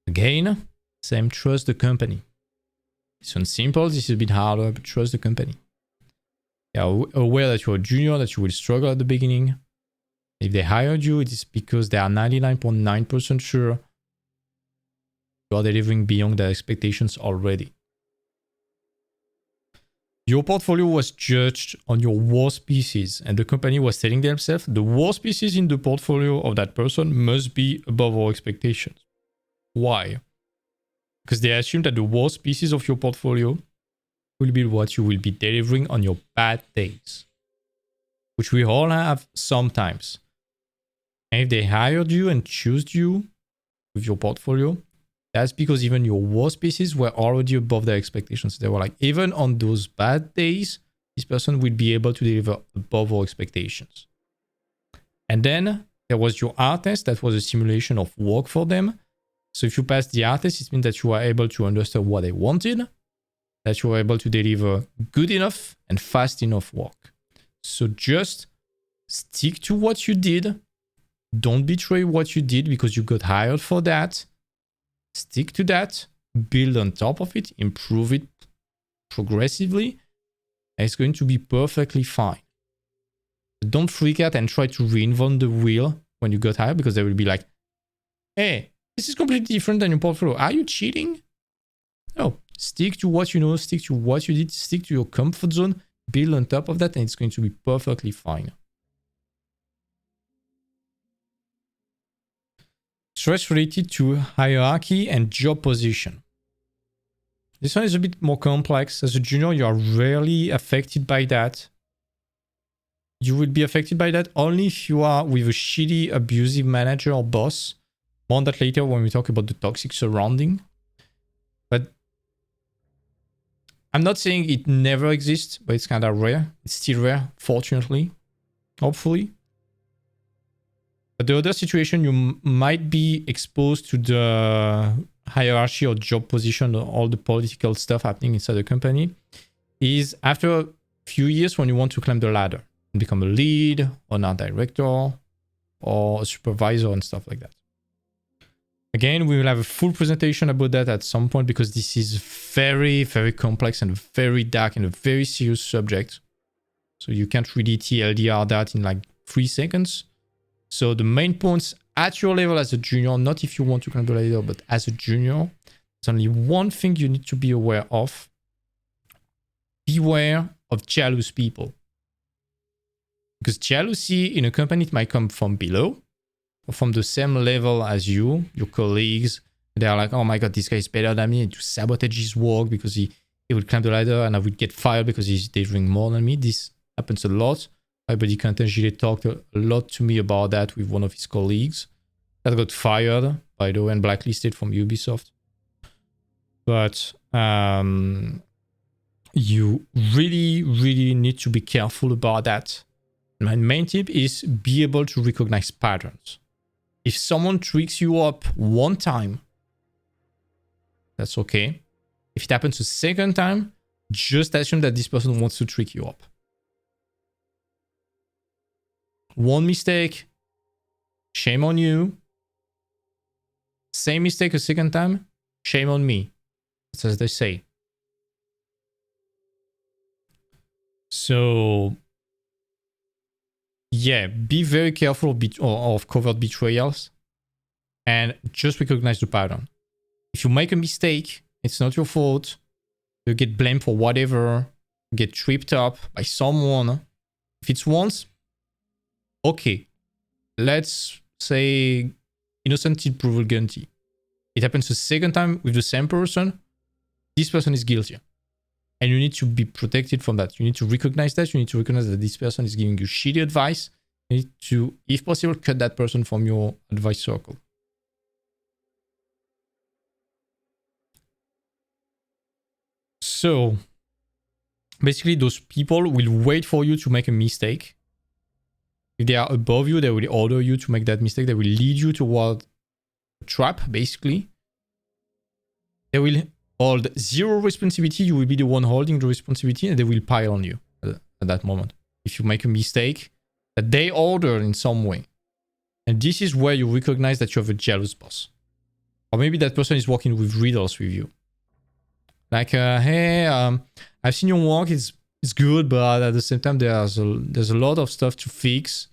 Again, same, trust the company. This one's simple, this is a bit harder, but trust the company. They are aware that you're a junior, that you will struggle at the beginning. If they hired you, it is because they are 99.9% sure you are delivering beyond their expectations already. Your portfolio was judged on your worst pieces, and the company was telling themselves the worst pieces in the portfolio of that person must be above our expectations. Why? Because they assume that the worst pieces of your portfolio will be what you will be delivering on your bad days, which we all have sometimes. And if they hired you and chose you with your portfolio, that's because even your worst pieces were already above their expectations. They were like, even on those bad days, this person will be able to deliver above our expectations. And then there was your art test. That was a simulation of work for them. So if you pass the art test, it means that you are able to understand what they wanted, that you are able to deliver good enough and fast enough work. So just stick to what you did. Don't betray what you did because you got hired for that. Stick to that. Build on top of it. Improve it progressively. And it's going to be perfectly fine. Don't freak out and try to reinvent the wheel when you got hired, because they will be like, hey, this is completely different than your portfolio. Are you cheating? No. Stick to what you know. Stick to what you did. Stick to your comfort zone. Build on top of that, and it's going to be perfectly fine. Stress related to hierarchy and job position. This one is a bit more complex. As a junior, you are rarely affected by that. You will be affected by that only if you are with a shitty, abusive manager or boss. More on that later when we talk about the toxic surrounding. But I'm not saying it never exists, but it's kind of rare. It's still rare, fortunately, hopefully. But the other situation, you might be exposed to the hierarchy or job position, or all the political stuff happening inside the company, is after a few years when you want to climb the ladder and become a lead or an art director or a supervisor and stuff like that. Again, we will have a full presentation about that at some point, because this is very, very complex and very dark and a very serious subject. So you can't really TLDR that in like 3 seconds. So the main points at your level as a junior, not if you want to climb the ladder, but as a junior, there's only one thing you need to be aware of. Beware of jealous people. Because jealousy in a company, it might come from below, or from the same level as you, your colleagues. They are like, oh my god, this guy is better than me, and to sabotage his work because he would climb the ladder and I would get fired because he's delivering more than me. This happens a lot. My buddy Quentin talked a lot to me about that with one of his colleagues that got fired, by the way, and blacklisted from Ubisoft. But you really, really need to be careful about that. My main tip is be able to recognize patterns. If someone tricks you up one time, that's okay. If it happens a second time, just assume that this person wants to trick you up. One mistake, shame on you. Same mistake a second time, shame on me. That's as they say. So, yeah, be very careful of covert betrayals and just recognize the pattern. If you make a mistake, it's not your fault. You get blamed for whatever. You get tripped up by someone. If it's once, okay. Let's say innocent till proven guilty. It happens a second time with the same person. This person is guilty. And you need to be protected from that. You need to recognize that. You need to recognize that this person is giving you shitty advice. You need to, if possible, cut that person from your advice circle. So, basically, those people will wait for you to make a mistake. If they are above you, they will order you to make that mistake. They will lead you toward a trap, basically. They will hold zero responsibility. You will be the one holding the responsibility, and they will pile on you at that moment. If you make a mistake that they ordered in some way. And this is where you recognize that you have a jealous boss. Or maybe that person is working with riddles with you. Like, hey, I've seen your work. It's good, but at the same time, there's a lot of stuff to fix.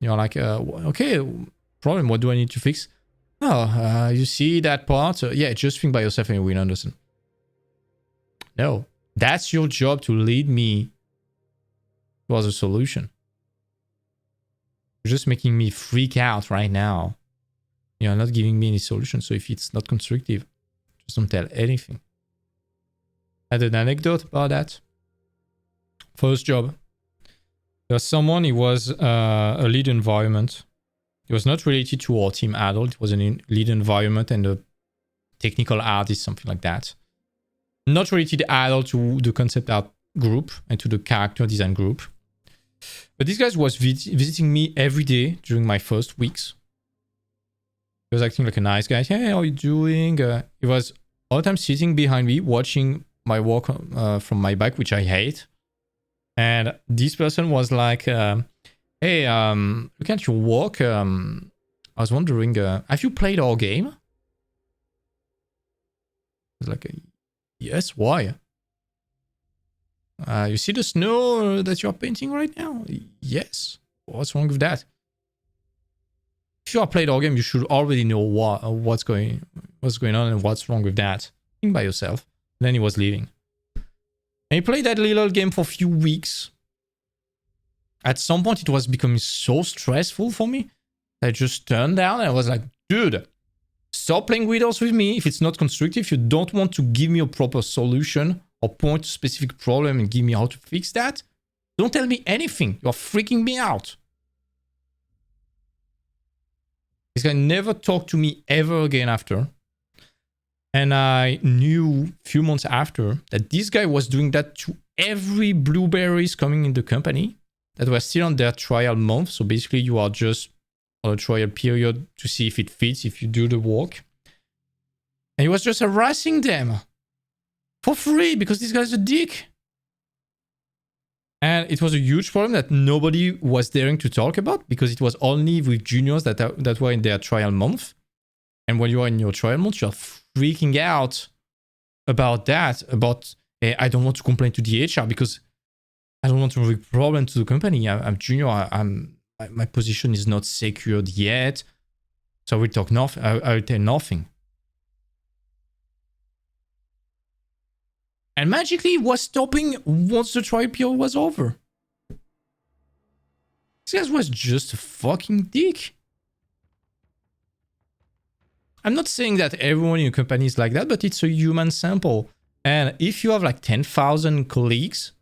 You're like, okay, problem. What do I need to fix? Oh, you see that part? Yeah, just think by yourself and you will understand. No, that's your job to lead me towards a solution. You're just making me freak out right now. You're not giving me any solution. So if it's not constructive, just don't tell anything. I had an anecdote about that. First job. There was someone, he was a lead environment. It was not related to our team at all. It was a lead environment and a technical artist, something like that. Not related at all to the concept art group and to the character design group. But this guy was visiting me every day during my first weeks. He was acting like a nice guy. Hey, how are you doing? He was all the time sitting behind me, watching my work from my back, which I hate. And this person was like, hey, look at your work. I was wondering, have you played our game? I was like, yes, why? You see the snow that you're painting right now? Yes. What's wrong with that? If you have played our game, you should already know what's going on and what's wrong with that. Think by yourself. And then he was leaving. And he played that little game for a few weeks. At some point, it was becoming so stressful for me. I just turned down and I was like, dude, stop playing riddles with me. If it's not constructive, if you don't want to give me a proper solution or point to a specific problem and give me how to fix that, don't tell me anything. You're freaking me out. This guy never talked to me ever again after. And I knew a few months after that this guy was doing that to every blueberries coming in the company that were still on their trial month. So basically you are just on a trial period to see if it fits, if you do the work. And he was just harassing them for free because this guy's a dick. And it was a huge problem that nobody was daring to talk about because it was only with juniors that were in their trial month. And when you are in your trial month, you're freaking out about that, about I don't want to complain to the HR because I don't want to bring problem to the company. I'm junior. My position is not secured yet, so I will talk nothing. I will tell nothing. And magically, it was stopping once the trial period was over. This guy was just a fucking dick. I'm not saying that everyone in your company is like that, but it's a human sample. And if you have like 10,000 colleagues,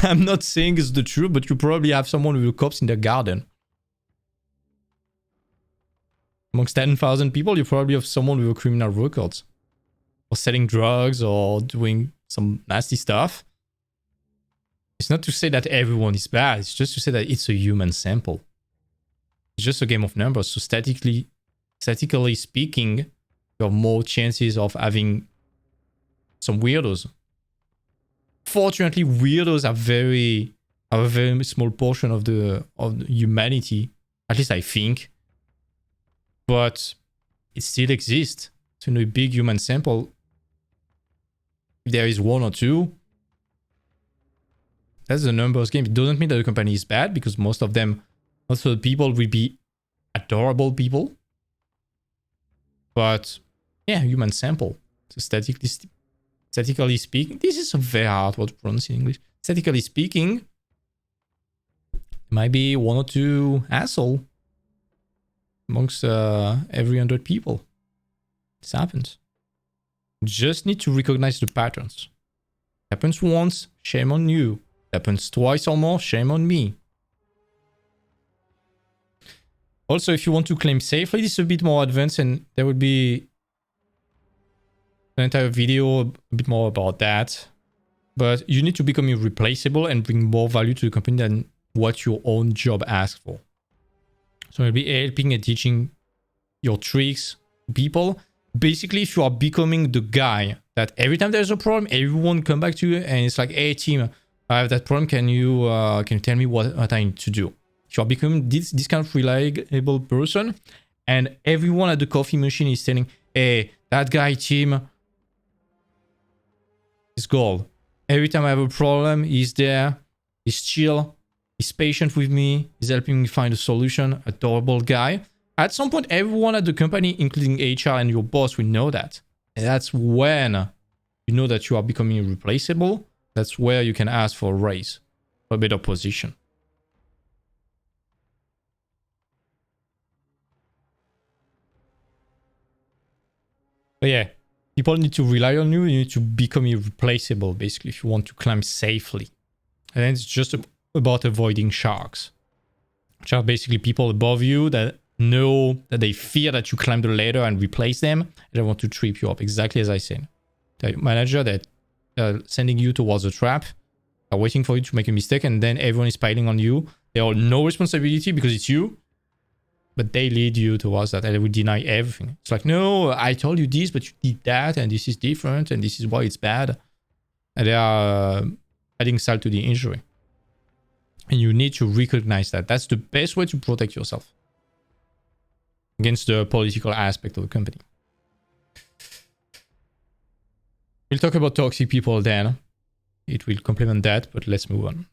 I'm not saying it's the truth, but you probably have someone with a corpse in their garden. Amongst 10,000 people, you probably have someone with a criminal record. Or selling drugs or doing some nasty stuff. It's not to say that everyone is bad. It's just to say that it's a human sample. It's just a game of numbers. So statically speaking, you have more chances of having some weirdos. Fortunately, weirdos are a very small portion of the humanity. At least I think. But it still exists. So in a big human sample, if there is one or two, that's the numbers game. It doesn't mean that the company is bad, because most of them, also the people will be adorable people. But yeah, human sample. So statically speaking, this is a very hard word to pronounce in English. Statically speaking, there might be one or two asshole amongst every 100 people. This happens. Just need to recognize the patterns. Happens once, shame on you. Happens twice or more, shame on me. Also, if you want to claim safely, this is a bit more advanced, and there would be an entire video a bit more about that. But you need to become irreplaceable and bring more value to the company than what your own job asks for. So it'll be helping and teaching your tricks to people. Basically, if you are becoming the guy that every time there's a problem, everyone come back to you and it's like, hey team, I have that problem. Can you tell me what I need to do? If you are becoming this kind of reliable person, and everyone at the coffee machine is telling, hey, that guy team is gold. Every time I have a problem, he's there, he's chill, he's patient with me, he's helping me find a solution. Adorable guy. At some point, everyone at the company, including HR and your boss, will know that. And that's when you know that you are becoming irreplaceable. That's where you can ask for a raise, for a better position. But yeah, people need to rely on you. You need to become irreplaceable, basically, if you want to climb safely. And then it's just about avoiding sharks. Which are basically people above you that know that they fear that you climb the ladder and replace them, and they want to trip you up, exactly as I said. The manager that sending you towards a trap, are waiting for you to make a mistake, and then everyone is piling on you. They have no responsibility because it's you, but they lead you towards that, and they will deny everything. It's like, no, I told you this, but you did that, and this is different, and this is why it's bad. And they are adding salt to the injury. And you need to recognize that. That's the best way to protect yourself against the political aspect of the company. We'll talk about toxic people then. It will complement that, but let's move on.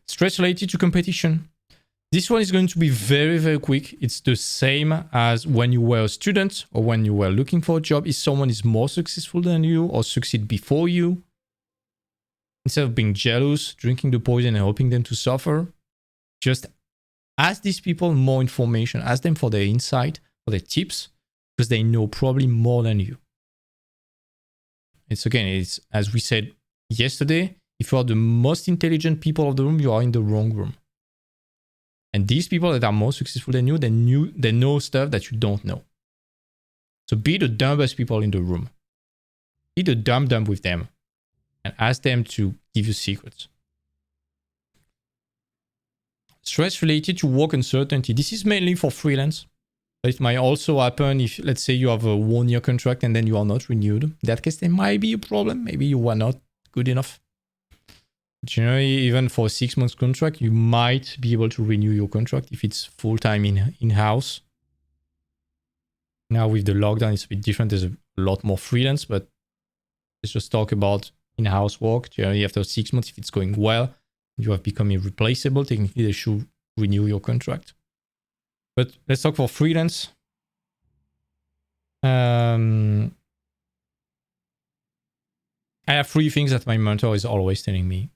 Stress related to competition. This one is going to be very, very quick. It's the same as when you were a student or when you were looking for a job. If someone is more successful than you or succeed before you, instead of being jealous, drinking the poison and hoping them to suffer, just ask these people more information. Ask them for their insight, for their tips, because they know probably more than you. It's as we said yesterday, if you are the most intelligent people of the room, you are in the wrong room. And these people that are more successful than you, they know stuff that you don't know. So be the dumbest people in the room. Be the dumb with them. And ask them to give you secrets. Stress related to work uncertainty. This is mainly for freelance. But it might also happen if, let's say, you have a 1-year contract and then you are not renewed. In that case, there might be a problem. Maybe you are not good enough. Generally, even for a 6-month contract, you might be able to renew your contract if it's full-time in-house. Now with the lockdown, it's a bit different. There's a lot more freelance, but let's just talk about in-house work. Generally, after 6 months, if it's going well, you have become irreplaceable. Technically, they should renew your contract. But let's talk for freelance. I have 3 things that my mentor is always telling me.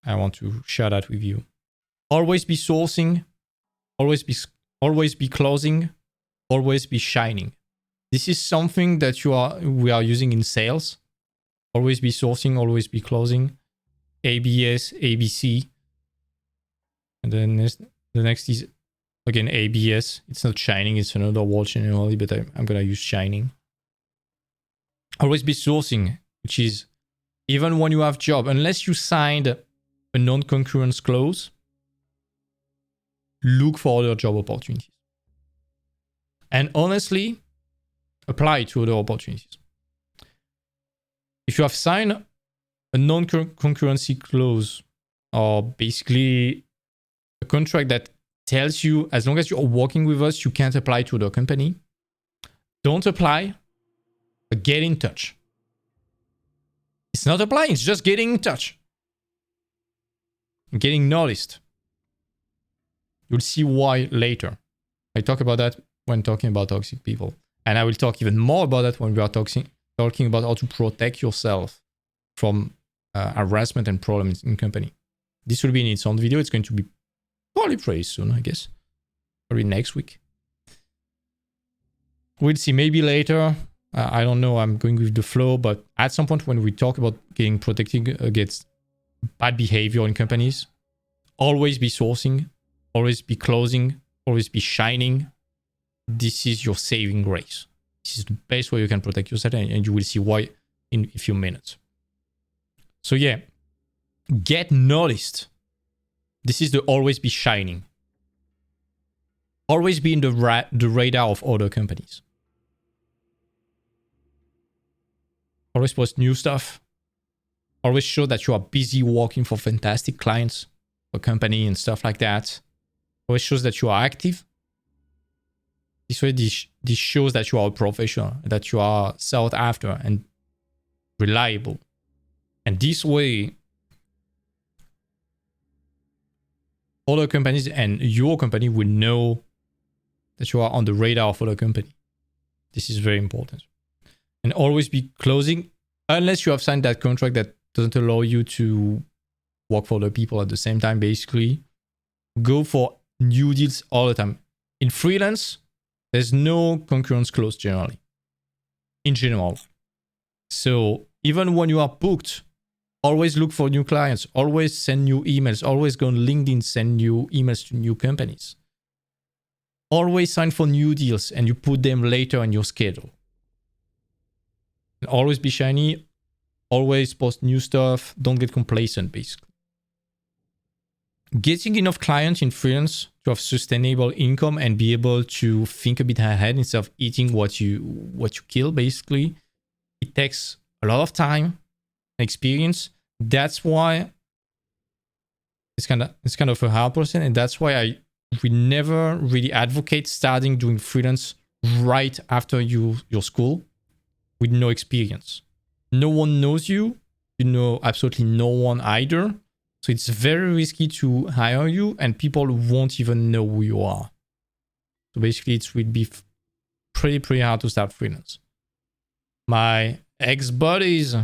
I want to share that with you. Always be sourcing. Always be closing. Always be shining. This is something that we are using in sales. Always be sourcing. Always be closing. ABS, ABC. And then the next is, again, ABS. It's not shining, it's another word generally, but I'm going to use shining. Always be sourcing, which is even when you have job, unless you signed a non-concurrence clause, look for other job opportunities. And honestly, apply to other opportunities. If you have signed a non-concurrency clause, or basically a contract that tells you as long as you're working with us, you can't apply to the company, don't apply, but get in touch. It's not applying, it's just getting in touch. Getting noticed. You'll see why later. I talk about that when talking about toxic people. And I will talk even more about that when we are talking about how to protect yourself from harassment and problems in company. This will be in its own video. It's going to be probably pretty soon, I guess. Probably next week. We'll see. Maybe later. I don't know. I'm going with the flow. But at some point when we talk about getting protected against bad behavior in companies, always be sourcing, always be closing, always be shining. This is your saving grace. This is the best way you can protect yourself, and you will see why in a few minutes. So yeah, get noticed. This is the always be shining. Always be in the radar of other companies. Always post new stuff. Always show that you are busy working for fantastic clients or company and stuff like that. Always shows that you are active. This way, this shows that you are a professional, that you are sought after and reliable. And this way, other companies and your company will know that you are on the radar of other company. This is very important. And always be closing, unless you have signed that contract that doesn't allow you to work for other people at the same time, basically. Go for new deals all the time. In freelance, there's no concurrence clause generally. In general. So even when you are booked, always look for new clients. Always send new emails. Always go on LinkedIn, send new emails to new companies. Always sign for new deals and you put them later in your schedule. And always be shiny. Always post new stuff. Don't get complacent, basically. Getting enough clients in freelance to have sustainable income and be able to think a bit ahead instead of eating what you kill, basically. It takes a lot of time, experience. That's why it's kind of a hard process, and that's why we never really advocate starting doing freelance right after your school with no experience. No one knows you. You know absolutely no one either. So it's very risky to hire you and people won't even know who you are. So basically it will be pretty hard to start freelance. My ex-buddies,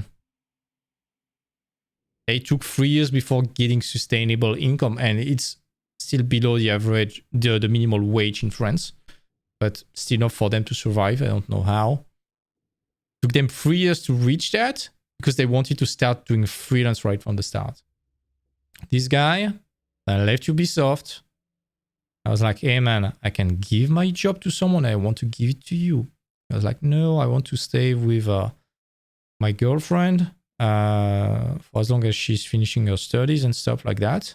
they took 3 years before getting sustainable income, and it's still below the average, the minimal wage in France, but still enough for them to survive. I don't know how. It took them 3 years to reach that because they wanted to start doing freelance right from the start. This guy, I left Ubisoft. I was like, hey man, I can give my job to someone. I want to give it to you. I was like, no, I want to stay with my girlfriend for as long as she's finishing her studies and stuff like that.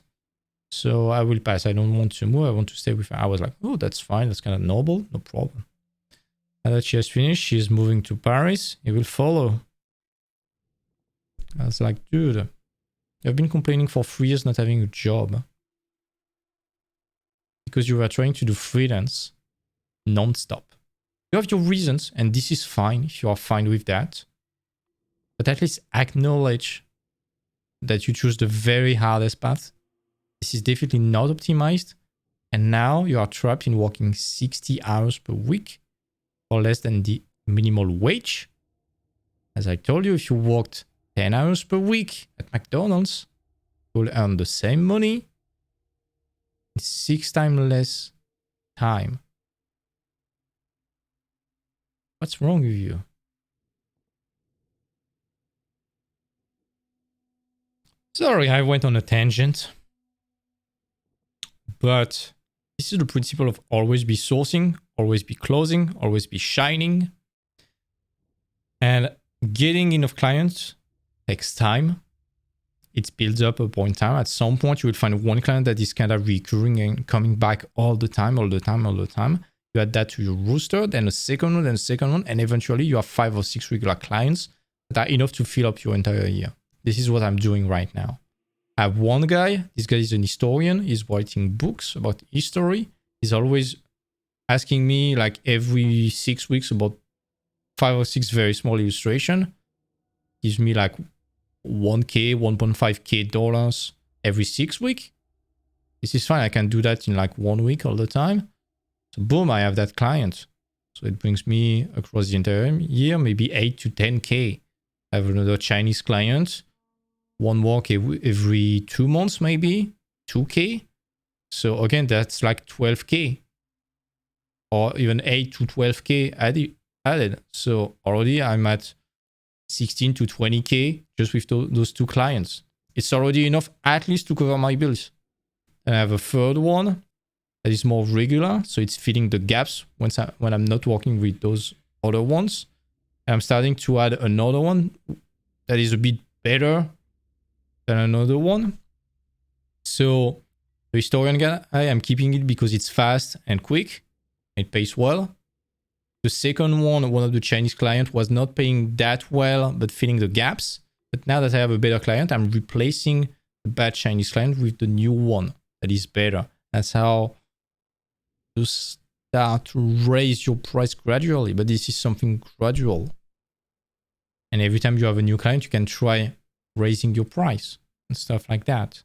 So I will pass. I don't want to move. I want to stay with her. I was like, oh, that's fine. That's kind of noble. No problem. Now that she has finished, she's moving to Paris. He will follow. I was like, dude, I've been complaining for 3 years not having a job because you were trying to do freelance non-stop. You have your reasons, and this is fine if you are fine with that. But at least acknowledge that you choose the very hardest path. This is definitely not optimized. And now you are trapped in working 60 hours per week for less than the minimal wage. As I told you, if you worked 10 hours per week at McDonald's, you will earn the same money in 6 times less time. What's wrong with you? Sorry, I went on a tangent. But this is the principle of always be sourcing, always be closing, always be shining. And getting enough clients takes time. It builds up a point in time. At some point, you will find one client that is kind of recurring and coming back all the time. You add that to your roster, then a second one, then a second one, and eventually you have 5 or 6 regular clients that are enough to fill up your entire year. This is what I'm doing right now. I have one guy. This guy is an historian. He's writing books about history. He's always asking me like every 6 weeks about 5 or 6 very small illustration. Gives me like 1K, 1.5K dollars every 6 weeks. This is fine. I can do that in like 1 week all the time. So boom, I have that client. So it brings me across the entire year, maybe 8 to 10K. I have another Chinese client. One work every 2 months, maybe 2K. So again, that's like 12K or even 8 to 12K added. So already I'm at 16 to 20K just with those 2 clients. It's already enough at least to cover my bills. And I have a third one that is more regular. So it's filling the gaps when I'm not working with those other ones. And I'm starting to add another one that is a bit better than another one. So the historian guy, I'm keeping it because it's fast and quick. It pays well. The second one of the Chinese clients was not paying that well, but filling the gaps. But now that I have a better client, I'm replacing the bad Chinese client with the new one that is better. That's how you start to raise your price gradually. But this is something gradual. And every time you have a new client, you can try raising your price and stuff like that.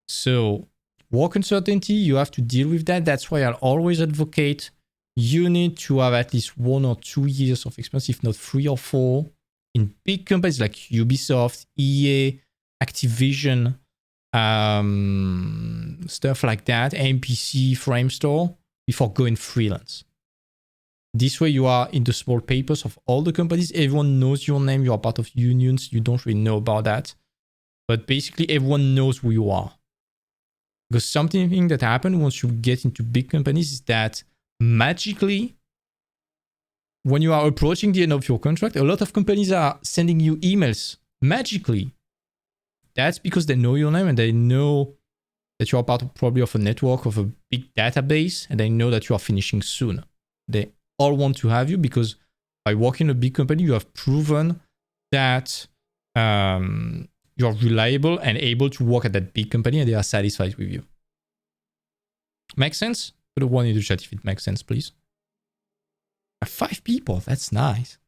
So work uncertainty, you have to deal with that. That's why I'll always advocate you need to have at least 1 or 2 years of experience, if not 3 or 4, in big companies like Ubisoft, EA, Activision, stuff like that, NPC, Framestore, before going freelance. This way you are in the small papers of all the companies. Everyone knows your name. You are part of unions. You don't really know about that. But basically everyone knows who you are. Because something that happens once you get into big companies is that magically, when you are approaching the end of your contract, a lot of companies are sending you emails magically. That's because they know your name and they know that you are part of probably of a network of a big database, and they know that you are finishing soon. They all want to have you because by working in a big company, you have proven that you're reliable and able to work at that big company, and they are satisfied with you. Make sense? Put a 1 in the chat if it makes sense, please. 5 people, that's nice.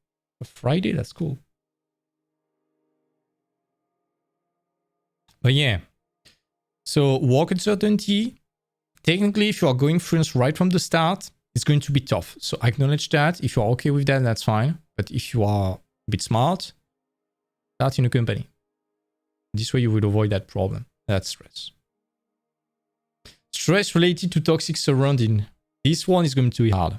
A Friday, that's cool. But yeah. So work uncertainty. Technically, if you are going freelance right from the start, it's going to be tough. So acknowledge that. If you're okay with that, that's fine. But if you are a bit smart, start in a company. This way you will avoid that problem, that stress. Stress related to toxic surrounding. This one is going to be hard.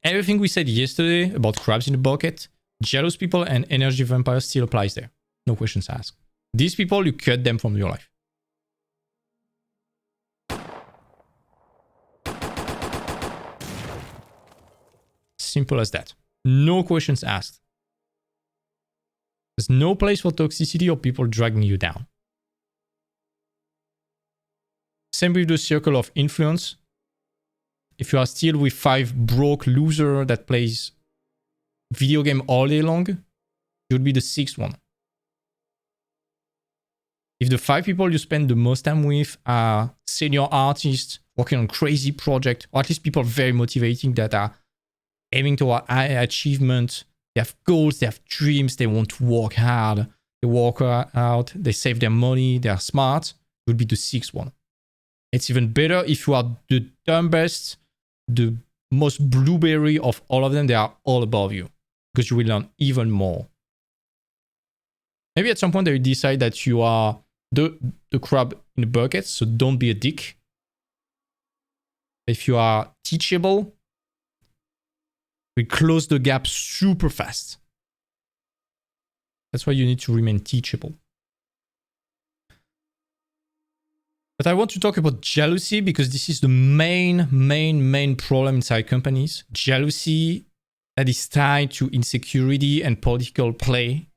Everything we said yesterday about crabs in the bucket, jealous people and energy vampires still applies there. No questions asked. These people, you cut them from your life. Simple as that. No questions asked. There's no place for toxicity or people dragging you down. Same with the circle of influence. If you are still with 5 broke loser that plays video game all day long, you'll be the 6th one. If the 5 people you spend the most time with are senior artists working on crazy projects, or at least people very motivating that are aiming toward high achievement, they have goals, they have dreams, they want to work hard, they work out, they save their money, they are smart, you'll be the 6th one. It's even better if you are the dumbest, the most blueberry of all of them. They are all above you because you will learn even more. Maybe at some point they will decide that you are the crab in the bucket, so don't be a dick. If you are teachable, we close the gap super fast. That's why you need to remain teachable. But I want to talk about jealousy because this is the main problem inside companies. Jealousy that is tied to insecurity and political play.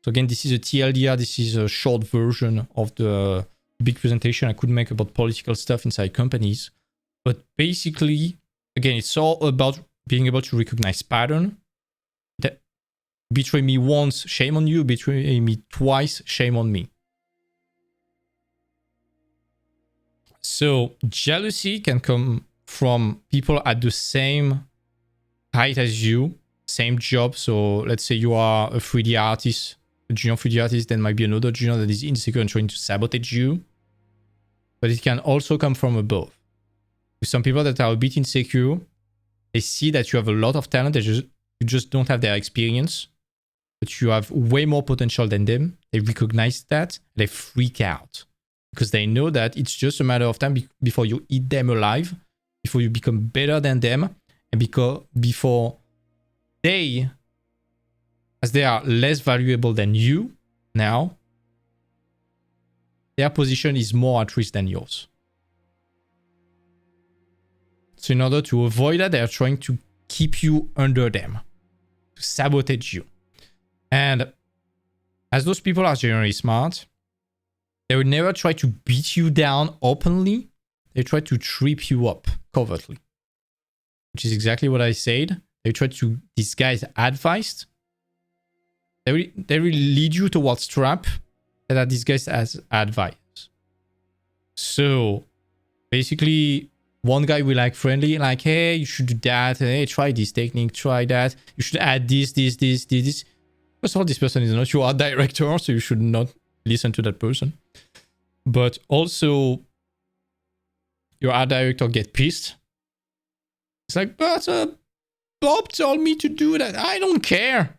So again, this is a TLDR. This is a short version of the big presentation I could make about political stuff inside companies. But basically, again, it's all about being able to recognize pattern. That betray me once, shame on you. Betray me twice, shame on me. So jealousy can come from people at the same height as you, same job. So let's say you are a 3D artist, a junior 3D artist, then might be another junior that is insecure and trying to sabotage you. But it can also come from above. With some people that are a bit insecure, they see that you have a lot of talent, you just don't have their experience, but you have way more potential than them. They recognize that, they freak out. Because they know that it's just a matter of time before you eat them alive, before you become better than them, and before they, as they are less valuable than you now, their position is more at risk than yours. So in order to avoid that, they are trying to keep you under them, to sabotage you. And as those people are generally smart, they will never try to beat you down openly. They try to trip you up covertly, which is exactly what I said. They try to disguise advice. They will lead you towards trap that are disguised as advice. So basically, one guy will like friendly, like, hey, you should do that. Hey, try this technique, try that. You should add this. First of all, this person is not your art director, so you should not listen to that person. But also, your art director get pissed. It's like, but Bob told me to do that. I don't care.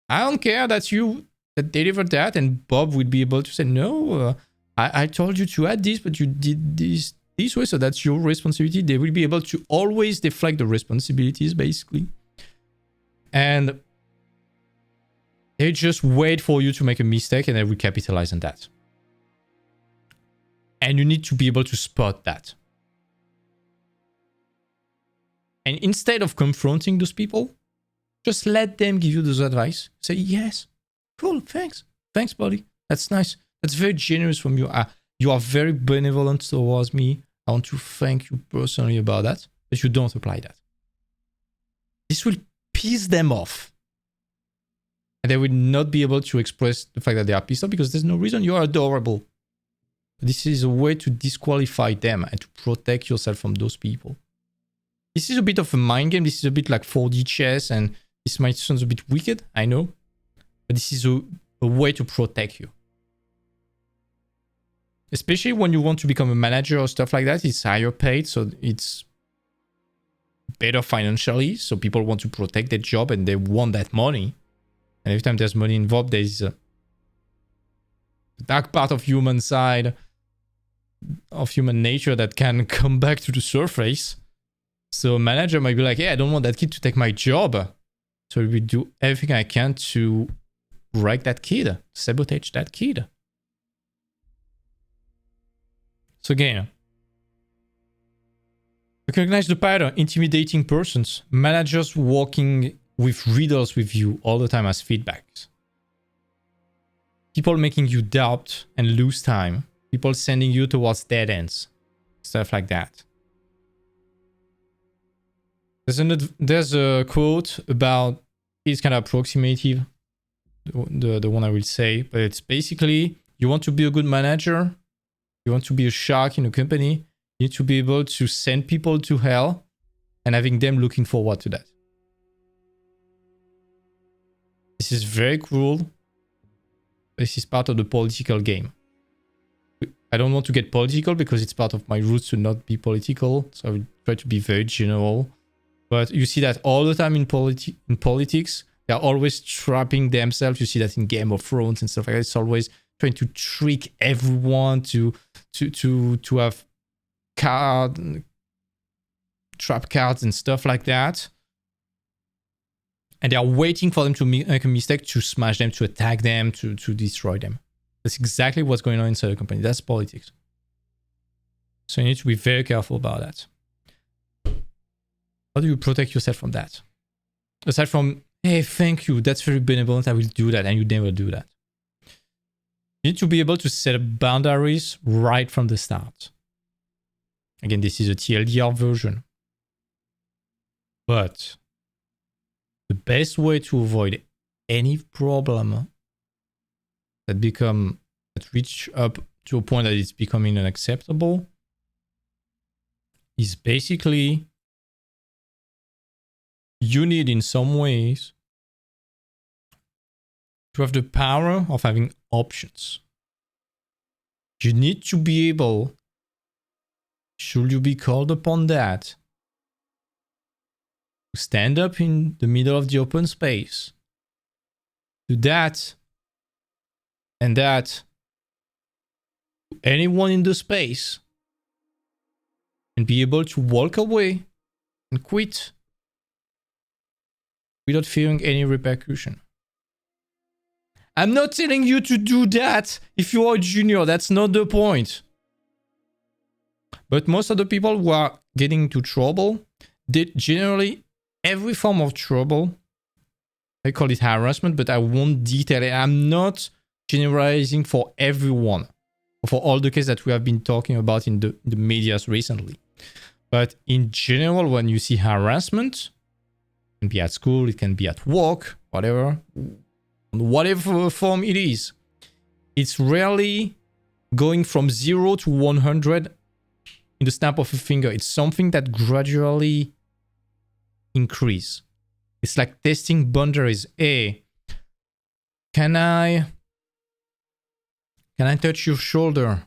I don't care that you delivered that. And Bob would be able to say, no, I told you to add this, but you did this way, so that's your responsibility. They will be able to always deflect the responsibilities, basically. And they just wait for you to make a mistake and they will capitalize on that. And you need to be able to spot that. And instead of confronting those people, just let them give you those advice. Say, yes, cool, thanks. Thanks, buddy. That's nice. That's very generous from you. You are very benevolent towards me. I want to thank you personally about that. But you don't apply that. This will piss them off. And they will not be able to express the fact that they are pissed off because there's no reason. You are adorable. This is a way to disqualify them and to protect yourself from those people. This is a bit of a mind game. This is a bit like 4D chess, and this might sound a bit wicked, I know. But this is a way to protect you. Especially when you want to become a manager or stuff like that, it's higher paid, so it's better financially. So people want to protect their job and they want that money. And every time there's money involved, there's a dark part of human side, of human nature that can come back to the surface. So a manager might be like, hey, I don't want that kid to take my job. So we do everything I can to wreck that kid, sabotage that kid. So again, recognize the pattern. Intimidating persons. Managers walking with riddles with you all the time as feedbacks. People making you doubt and lose time. People sending you towards dead ends. Stuff like that. There's a quote about, it's kind of approximative, the one I will say, but it's basically, you want to be a good manager, you want to be a shark in a company, you need to be able to send people to hell and having them looking forward to that. This is very cruel. This is part of the political game. I don't want to get political because it's part of my roots to not be political, so I will try to be very general. But you see that all the time in politics. They're always trapping themselves. You see that in Game of Thrones and stuff like that. It's always trying to trick everyone to have trap cards and stuff like that. And they are waiting for them to make a mistake, to smash them, to attack them, to destroy them. That's exactly what's going on inside the company. That's politics. So you need to be very careful about that. How do you protect yourself from that? Aside from, hey, thank you, that's very benevolent, I will do that, and you never do that. You need to be able to set up boundaries right from the start. Again, this is a TLDR version. But the best way to avoid any problem that reach up to a point that it's becoming unacceptable is basically you need in some ways to have the power of having options. You need to be able, should you be called upon that, to stand up in the middle of the open space, do that and that to anyone in the space, and be able to walk away and quit without fearing any repercussion. I'm not telling you to do that if you are a junior, that's not the point. But most of the people who are getting into trouble, generally every form of trouble, I call it harassment, but I won't detail it. I'm not generalizing for everyone, for all the cases that we have been talking about in the medias recently. But in general, when you see harassment, it can be at school, it can be at work, whatever form it is, it's rarely going from 0 to 100 in the snap of a finger. It's something that gradually increase. It's like testing boundaries. Hey, can I touch your shoulder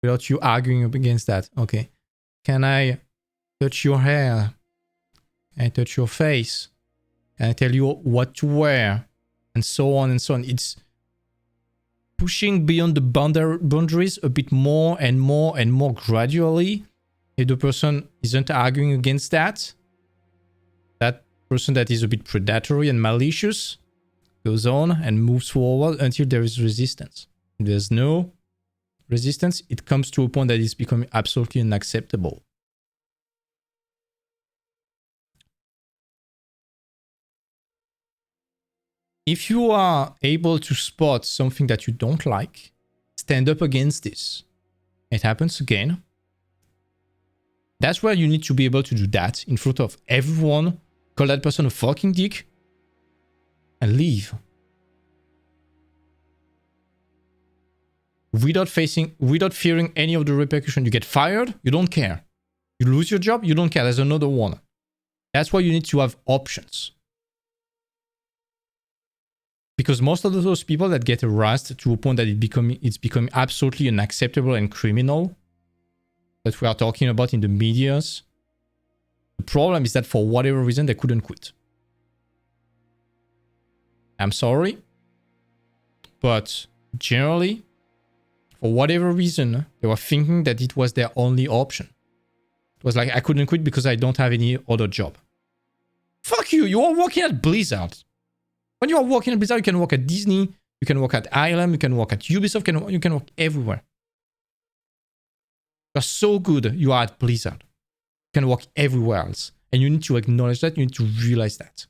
without you arguing up against that? Okay. Can I touch your hair? Can I touch your face? Can I tell you what to wear? And so on and so on. It's pushing beyond the boundaries a bit more and more and more gradually. If the person isn't arguing against that, that person that is a bit predatory and malicious goes on and moves forward until there is resistance. If there's no resistance, it comes to a point that is becoming absolutely unacceptable. If you are able to spot something that you don't like, stand up against this. It happens again. That's where you need to be able to do that in front of everyone, call that person a fucking dick, and leave. Without fearing any of the repercussions. You get fired, you don't care. You lose your job, you don't care. There's another one. That's why you need to have options. Because most of those people that get harassed to a point that it's becoming absolutely unacceptable and criminal, that we are talking about in the medias, the problem is that for whatever reason, they couldn't quit. I'm sorry, but generally, for whatever reason, they were thinking that it was their only option. It was like, I couldn't quit because I don't have any other job. Fuck you, you are working at Blizzard. When you are working at Blizzard, you can work at Disney, you can work at ILM, you can work at Ubisoft, you can work everywhere. You're so good, you are at Blizzard. You can work everywhere else. And you need to acknowledge that, you need to realize that.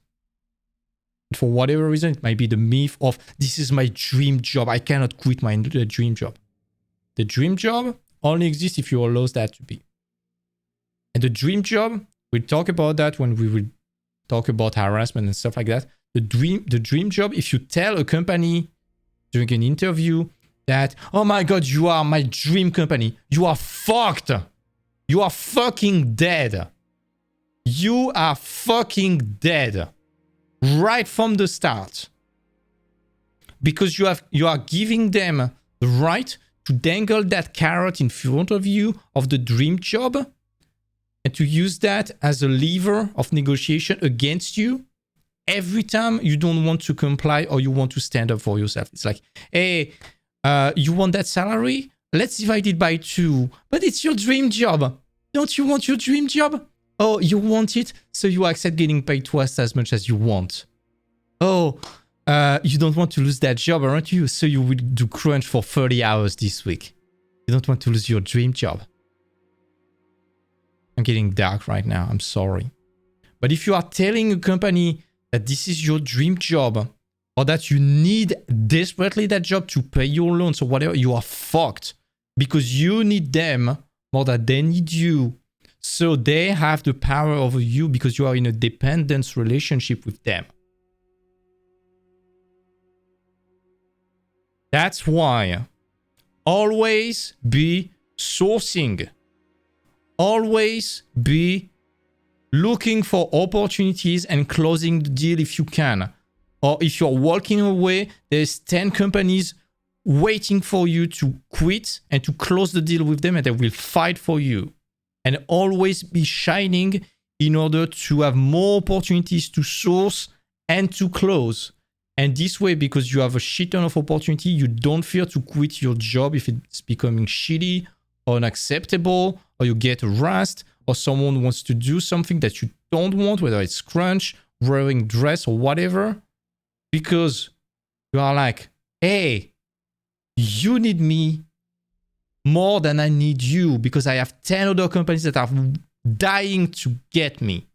But for whatever reason, it might be the myth of, this is my dream job, I cannot quit my dream job. The dream job only exists if you allow that to be. And the dream job, we'll talk about that when we will talk about harassment and stuff like that. The dream job, if you tell a company during an interview that, oh my God, you are my dream company, you are fucked. You are fucking dead. You are fucking dead. Right from the start. Because you are giving them the right to dangle that carrot in front of you of the dream job and to use that as a lever of negotiation against you every time you don't want to comply or you want to stand up for yourself. It's like, hey, you want that salary? Let's divide it by 2. But it's your dream job. Don't you want your dream job? Oh, you want it, so you accept getting paid twice as much as you want. Oh, you don't want to lose that job, aren't you? So you will do crunch for 30 hours this week. You don't want to lose your dream job. I'm getting dark right now. I'm sorry. But if you are telling a company that this is your dream job or that you need desperately that job to pay your loans or whatever, you are fucked because you need them more than they need you. So they have the power over you because you are in a dependence relationship with them. That's why always be sourcing. Always be looking for opportunities and closing the deal if you can. Or if you're walking away, there's 10 companies waiting for you to quit and to close the deal with them, and they will fight for you. And always be shining in order to have more opportunities to source and to close. And this way, because you have a shit ton of opportunity, you don't fear to quit your job if it's becoming shitty or unacceptable, or you get harassed, or someone wants to do something that you don't want, whether it's crunch, wearing dress, or whatever. Because you are like, hey, you need me more than I need you because I have 10 other companies that are dying to get me.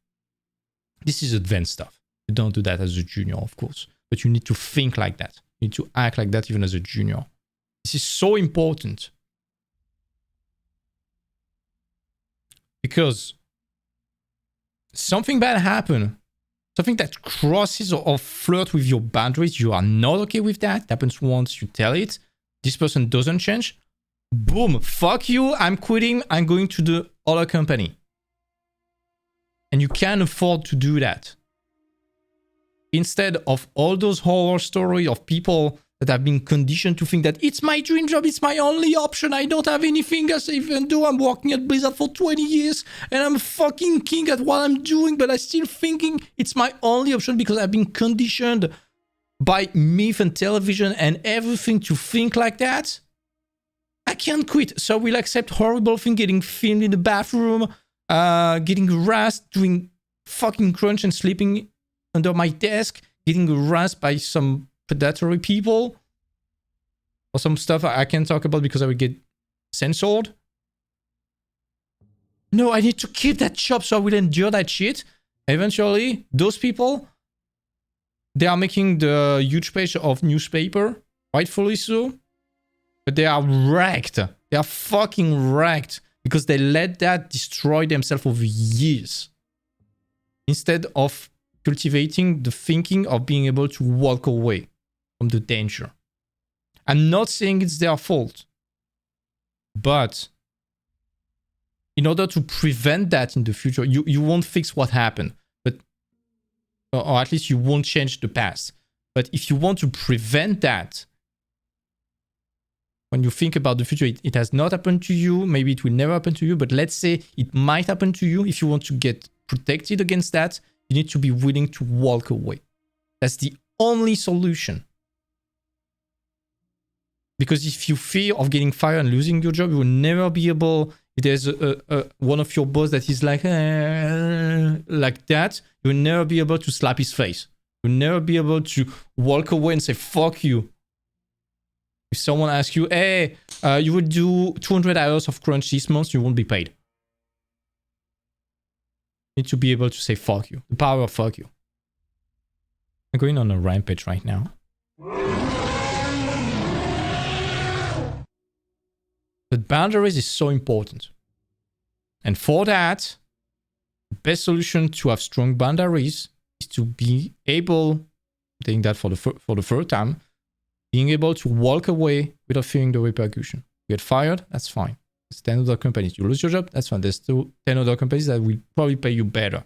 This is advanced stuff. You don't do that as a junior, of course, but you need to think like that. You need to act like that even as a junior. This is so important. Because something bad happened, something that crosses or flirt with your boundaries, you are not okay with that. It happens once, you tell it. This person doesn't change. Boom, fuck you, I'm quitting, I'm going to the other company. And you can't afford to do that. Instead of all those horror stories of people that have been conditioned to think that it's my dream job, it's my only option, I don't have anything else, even though I'm working at Blizzard for 20 years and I'm fucking king at what I'm doing, but I'm still thinking it's my only option because I've been conditioned by myth and television and everything to think like that. I can't quit, so I will accept horrible things, getting filmed in the bathroom, getting harassed, doing fucking crunch and sleeping under my desk, getting harassed by some predatory people, or some stuff I can't talk about because I would get censored. No, I need to keep that job so I will endure that shit. Eventually, those people, they are making the huge page of newspaper, rightfully so. But they are wrecked. They are fucking wrecked because they let that destroy themselves over years. Instead of cultivating the thinking of being able to walk away from the danger. I'm not saying it's their fault. But in order to prevent that in the future, you won't fix what happened. But or at least you won't change the past. But if you want to prevent that, when you think about the future, it has not happened to you. Maybe it will never happen to you. But let's say it might happen to you. If you want to get protected against that, you need to be willing to walk away. That's the only solution. Because if you fear of getting fired and losing your job, you will never be able... If there's one of your boss that is like that, you will never be able to slap his face. You'll never be able to walk away and say, fuck you. If someone asks you, hey, you would do 200 hours of crunch this month, you won't be paid. You need to be able to say fuck you. The power of fuck you. I'm going on a rampage right now. But boundaries is so important. And for that, the best solution to have strong boundaries is to be able, doing that for the third time, being able to walk away without fearing the repercussion. You get fired, that's fine. There's 10 other companies. You lose your job, that's fine. There's still 10 other companies that will probably pay you better.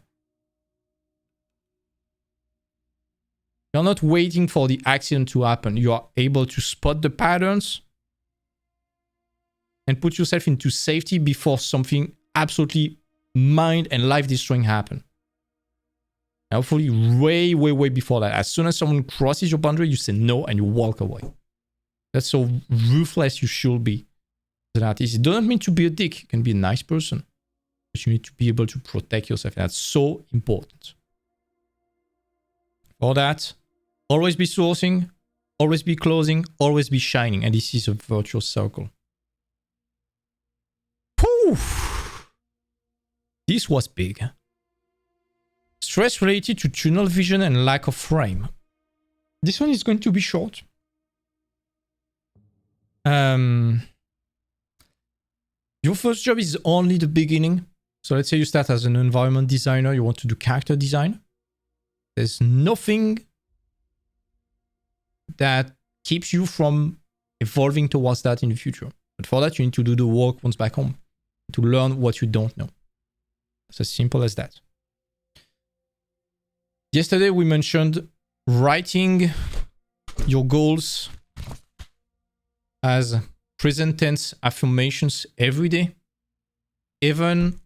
You're not waiting for the accident to happen. You are able to spot the patterns and put yourself into safety before something absolutely mind and life destroying happen. And hopefully way, way, way before that. As soon as someone crosses your boundary, you say no and you walk away. That's so ruthless you should be. That is, it doesn't mean to be a dick. You can be a nice person. But you need to be able to protect yourself. That's so important. For that, always be sourcing, always be closing, always be shining. And this is a virtuous circle. Poof! This was big. Stress related to tunnel vision and lack of frame. This one is going to be short. Your first job is only the beginning. So let's say you start as an environment designer, you want to do character design. There's nothing that keeps you from evolving towards that in the future. But for that, you need to do the work once back home to learn what you don't know. It's as simple as that. Yesterday, we mentioned writing your goals as present tense affirmations every day. Even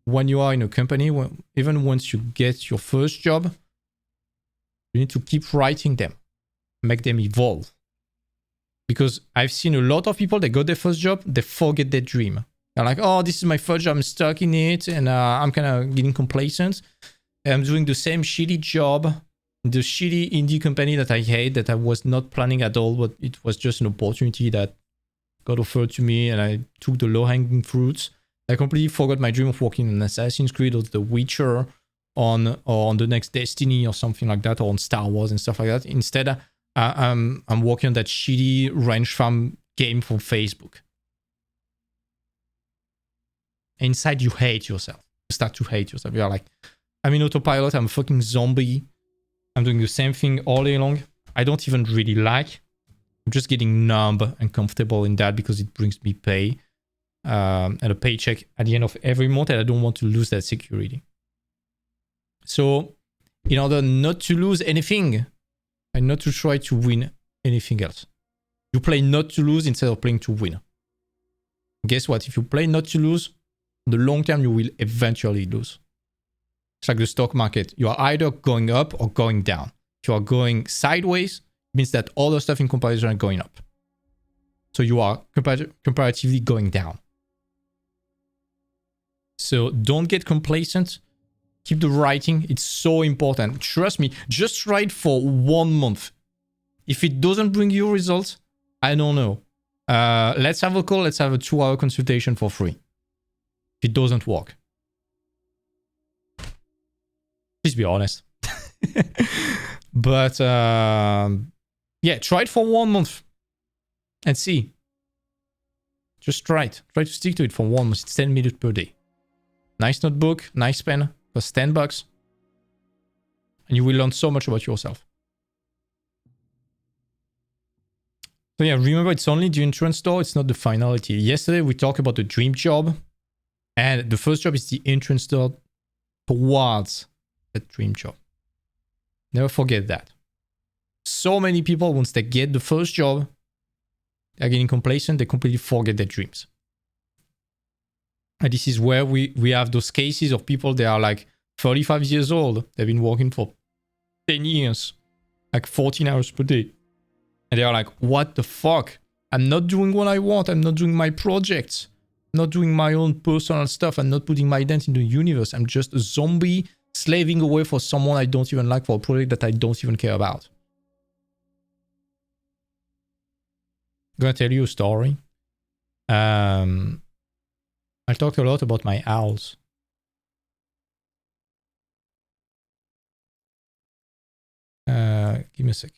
when you are in a company, even once you get your first job, you need to keep writing them, make them evolve. Because I've seen a lot of people that got their first job, they forget their dream. They're like, oh, this is my first job, I'm stuck in it, and I'm kind of getting complacent. I'm doing the same shitty job, the shitty indie company that I hate, that I was not planning at all, but it was just an opportunity that got offered to me, and I took the low-hanging fruits. I completely forgot my dream of working on Assassin's Creed or The Witcher or on the next Destiny or something like that, or on Star Wars and stuff like that. Instead, I'm working on that shitty ranch farm game from Facebook. Inside, you hate yourself. You start to hate yourself. You're like, I'm in autopilot. I'm a fucking zombie. I'm doing the same thing all day long. I don't even really like. I'm just getting numb and comfortable in that because it brings me pay and a paycheck at the end of every month, and I don't want to lose that security. So, in order not to lose anything and not to try to win anything else, you play not to lose instead of playing to win. Guess what? If you play not to lose, in the long term, you will eventually lose. It's like the stock market. You are either going up or going down. If you are going sideways, it means that all the stuff in comparison are going up. So you are comparatively going down. So don't get complacent. Keep the writing. It's so important. Trust me, just write for 1 month. If it doesn't bring you results, I don't know. Let's have a call. Let's have a 2-hour consultation for free. If it doesn't work. Please be honest. But yeah, try it for 1 month and see. Just try it. Try to stick to it for 1 month. It's 10 minutes per day. Nice notebook, nice pen, costs $10. And you will learn so much about yourself. So yeah, remember, it's only the entrance door. It's not the finality. Yesterday, we talked about the dream job. And the first job is the entrance door towards that dream job. Never forget that. So many people, once they get the first job, they're getting complacent. They completely forget their dreams. And this is where we have those cases of people that are like 35 years old. They've been working for 10 years, like 14 hours per day. And they are like, what the fuck? I'm not doing what I want. I'm not doing my projects. I'm not doing my own personal stuff. I'm not putting my dent in the universe. I'm just a zombie slaving away for someone I don't even like, for a project that I don't even care about. I'm gonna tell you a story. I talked a lot about my owls. Give me a sec.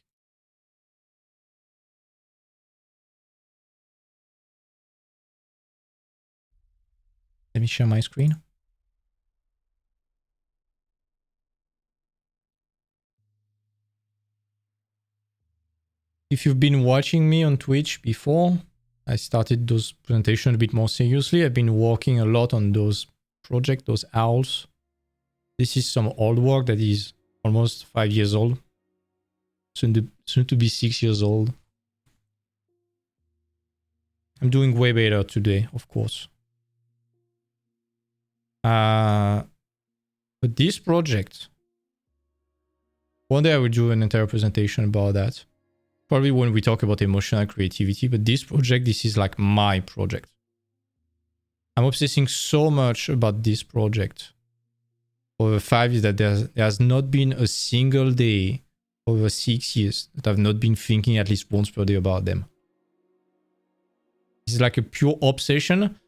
Let me share my screen. If you've been watching me on Twitch before, I started those presentations a bit more seriously. I've been working a lot on those projects, those owls. This is some old work that is almost 5 years old. Soon to be 6 years old. I'm doing way better today, of course. But this project, one day I will do an entire presentation about that. Probably when we talk about emotional creativity, but this project, this is like my project. I'm obsessing so much about this project. Over 5 years that there has not been a single day over 6 years that I've not been thinking at least once per day about them. This is like a pure obsession.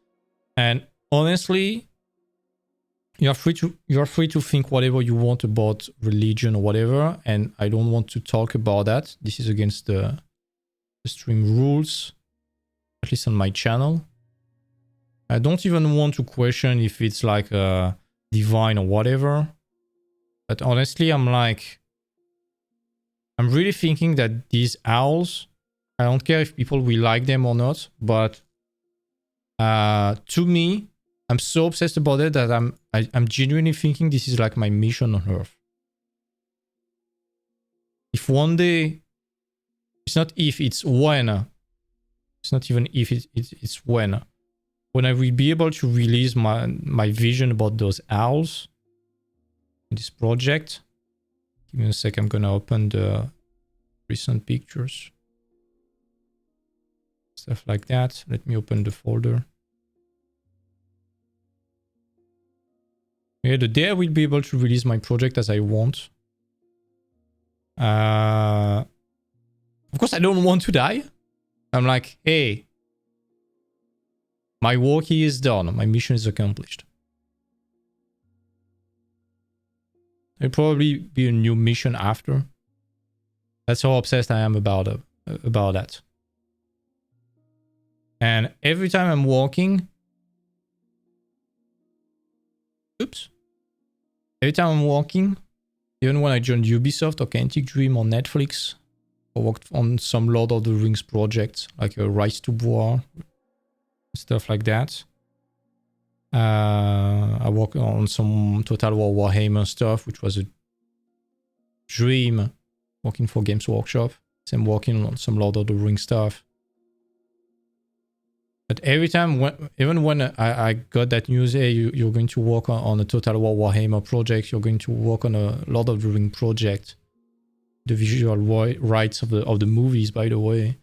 And honestly, you're free to think whatever you want about religion or whatever, and I don't want to talk about that. This is against the stream rules, at least on my channel. I don't even want to question if it's like divine or whatever. But honestly, I'm really thinking that these owls, I don't care if people will like them or not, but to me, I'm so obsessed about it that I'm genuinely thinking this is like my mission on Earth. If one day, it's not if, it's when. It's not even if, it's when. When I will be able to release my vision about those owls in this project. Give me a sec, I'm gonna open the recent pictures. Stuff like that. Let me open the folder. Yeah, the day I will be able to release my project as I want. Of course, I don't want to die. I'm like, hey, my work here is done. My mission is accomplished. There'll probably be a new mission after. That's how obsessed I am about that. And every time I'm walking, every time I'm walking, even when I joined Ubisoft or Quantic Dream or Netflix, I worked on some Lord of the Rings projects, like a Rise to War, stuff like that. I worked on some Total War Warhammer stuff, which was a dream, working for Games Workshop. Same working on some Lord of the Rings stuff. But every time, even when I got that news, hey, you're going to work on a Total War Warhammer project, you're going to work on a Lord of the Rings project, the visual rights of the movies, by the way.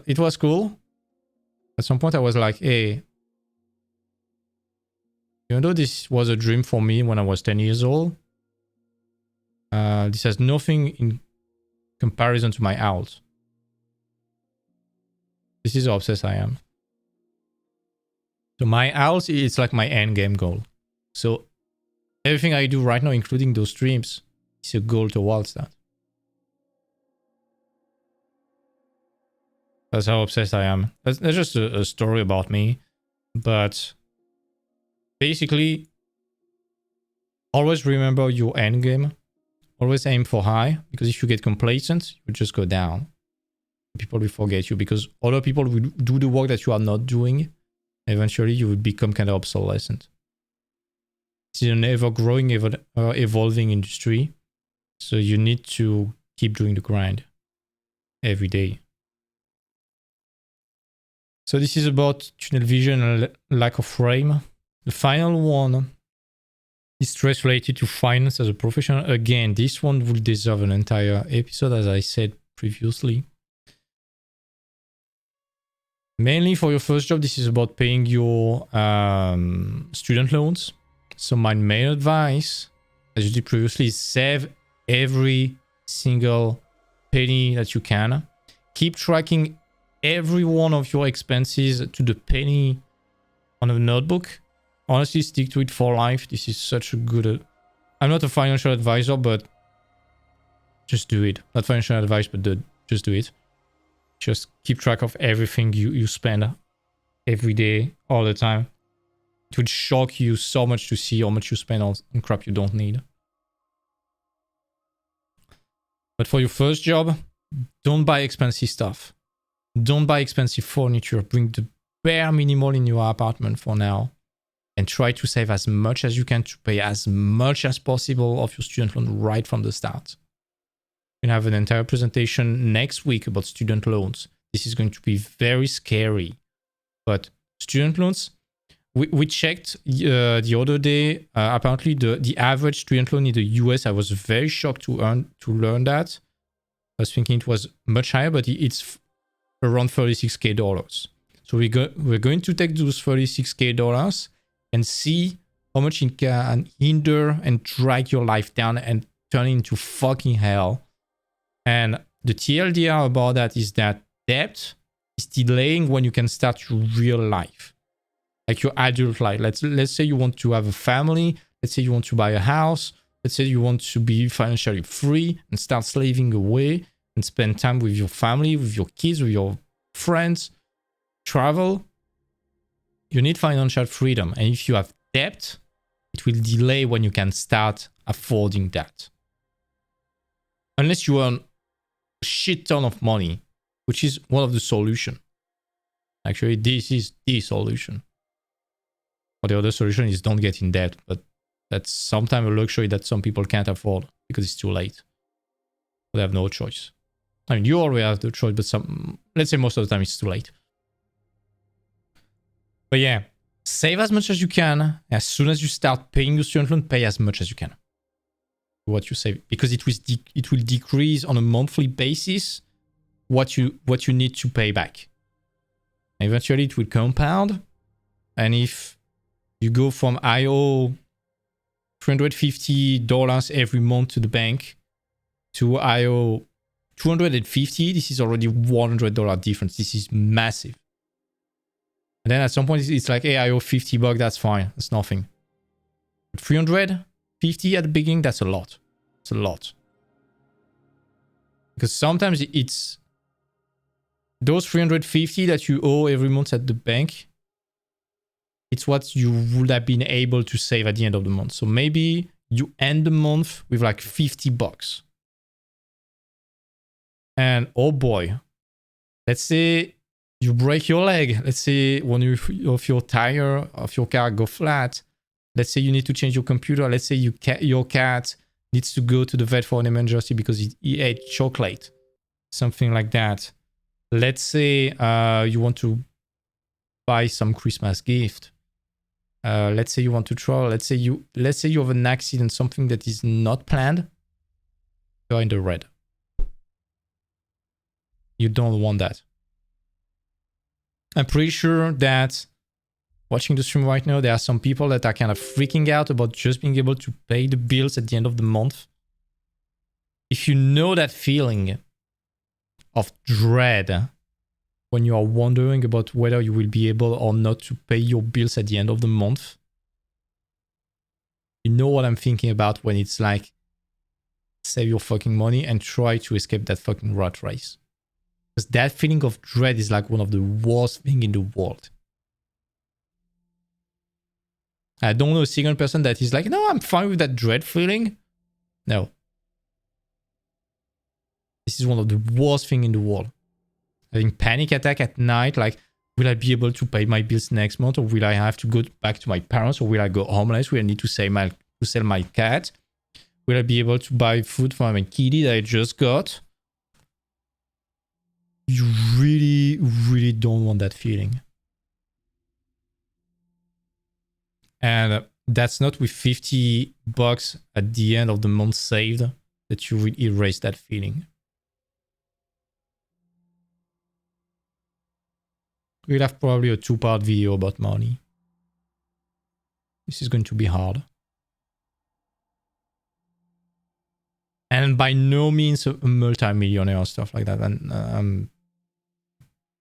It was cool. At some point, I was like, hey, even though this was a dream for me when I was 10 years old, this has nothing in comparison to my owls. This is how obsessed I am. So my owls, it's like my end game goal. So everything I do right now, including those streams, is a goal towards that. That's how obsessed I am. That's just a story about me. But basically, always remember your end game. Always aim for high, because if you get complacent, you just go down. People will forget you because other people will do the work that you are not doing. Eventually, you will become kind of obsolescent. It's an ever-growing, evolving industry. So you need to keep doing the grind every day. So this is about tunnel vision and lack of frame. The final one is stress related to finance as a professional. Again, this one will deserve an entire episode, as I said previously. Mainly for your first job, this is about paying your student loans. So my main advice, as you did previously, is save every single penny that you can. Keep tracking every one of your expenses to the penny on a notebook. Honestly, stick to it for life. This is such a good... I'm not a financial advisor, but just do it. Not financial advice, but just do it. Just keep track of everything you spend every day, all the time. It would shock you so much to see how much you spend on crap you don't need. But for your first job, don't buy expensive stuff. Don't buy expensive furniture. Bring the bare minimal in your apartment for now. And try to save as much as you can to pay as much as possible of your student loan right from the start. We'll have an entire presentation next week about student loans. This is going to be very scary. But student loans, we checked the other day. Apparently, the average student loan in the US, I was very shocked to learn that. I was thinking it was much higher, but it's around $36,000. So we're going to take those $36,000 and see how much it can hinder and drag your life down and turn it into fucking hell. And the TLDR about that is that debt is delaying when you can start your real life. like your adult life. Let's say you want to have a family. Let's say you want to buy a house. Let's say you want to be financially free and start slaving away and spend time with your family, with your kids, with your friends, travel. You need financial freedom. And if you have debt, it will delay when you can start affording that. Unless you earn a shit ton of money, which is one of the solutions. Actually, this is the solution. Or the other solution is don't get in debt, but that's sometimes a luxury that some people can't afford because it's too late. They have no choice. I mean, you already have the choice, but let's say most of the time it's too late. But yeah, save as much as you can. As soon as you start paying your student loan, pay as much as you can. What you save, because it will decrease on a monthly basis what you need to pay back. And eventually it will compound. And if you go from I owe $350 every month to the bank to I owe $250, this is already $100 difference. This is massive. And then at some point it's like, hey, I owe $50, that's fine, that's nothing. But 350 at the beginning, that's a lot. It's a lot. Because sometimes it's those 350 that you owe every month at the bank, it's what you would have been able to save at the end of the month. So maybe you end the month with like $50. And oh boy, let's say you break your leg. Let's say one of your tire of your car go flat. Let's say you need to change your computer. Let's say your cat needs to go to the vet for an emergency because he ate chocolate. Something like that. Let's say you want to buy some Christmas gift. Let's say you want to travel. Let's say you have an accident, something that is not planned. You're in the red. You don't want that. I'm pretty sure that watching the stream right now, there are some people that are kind of freaking out about just being able to pay the bills at the end of the month. If you know that feeling of dread when you are wondering about whether you will be able or not to pay your bills at the end of the month, you know what I'm thinking about when it's like, save your fucking money and try to escape that fucking rat race. Because that feeling of dread is like one of the worst things in the world. I don't know a single person that is like, no, I'm fine with that dread feeling. No. This is one of the worst things in the world. Having panic attack at night, like, will I be able to pay my bills next month? Or will I have to go back to my parents? Or will I go homeless? Will I need to sell my cat? Will I be able to buy food for my kitty that I just got? You really, really don't want that feeling. And that's not with $50 at the end of the month saved that you will erase that feeling. We'll have probably a 2-part video about money. This is going to be hard. And by no means a multi-millionaire or stuff like that. And I'm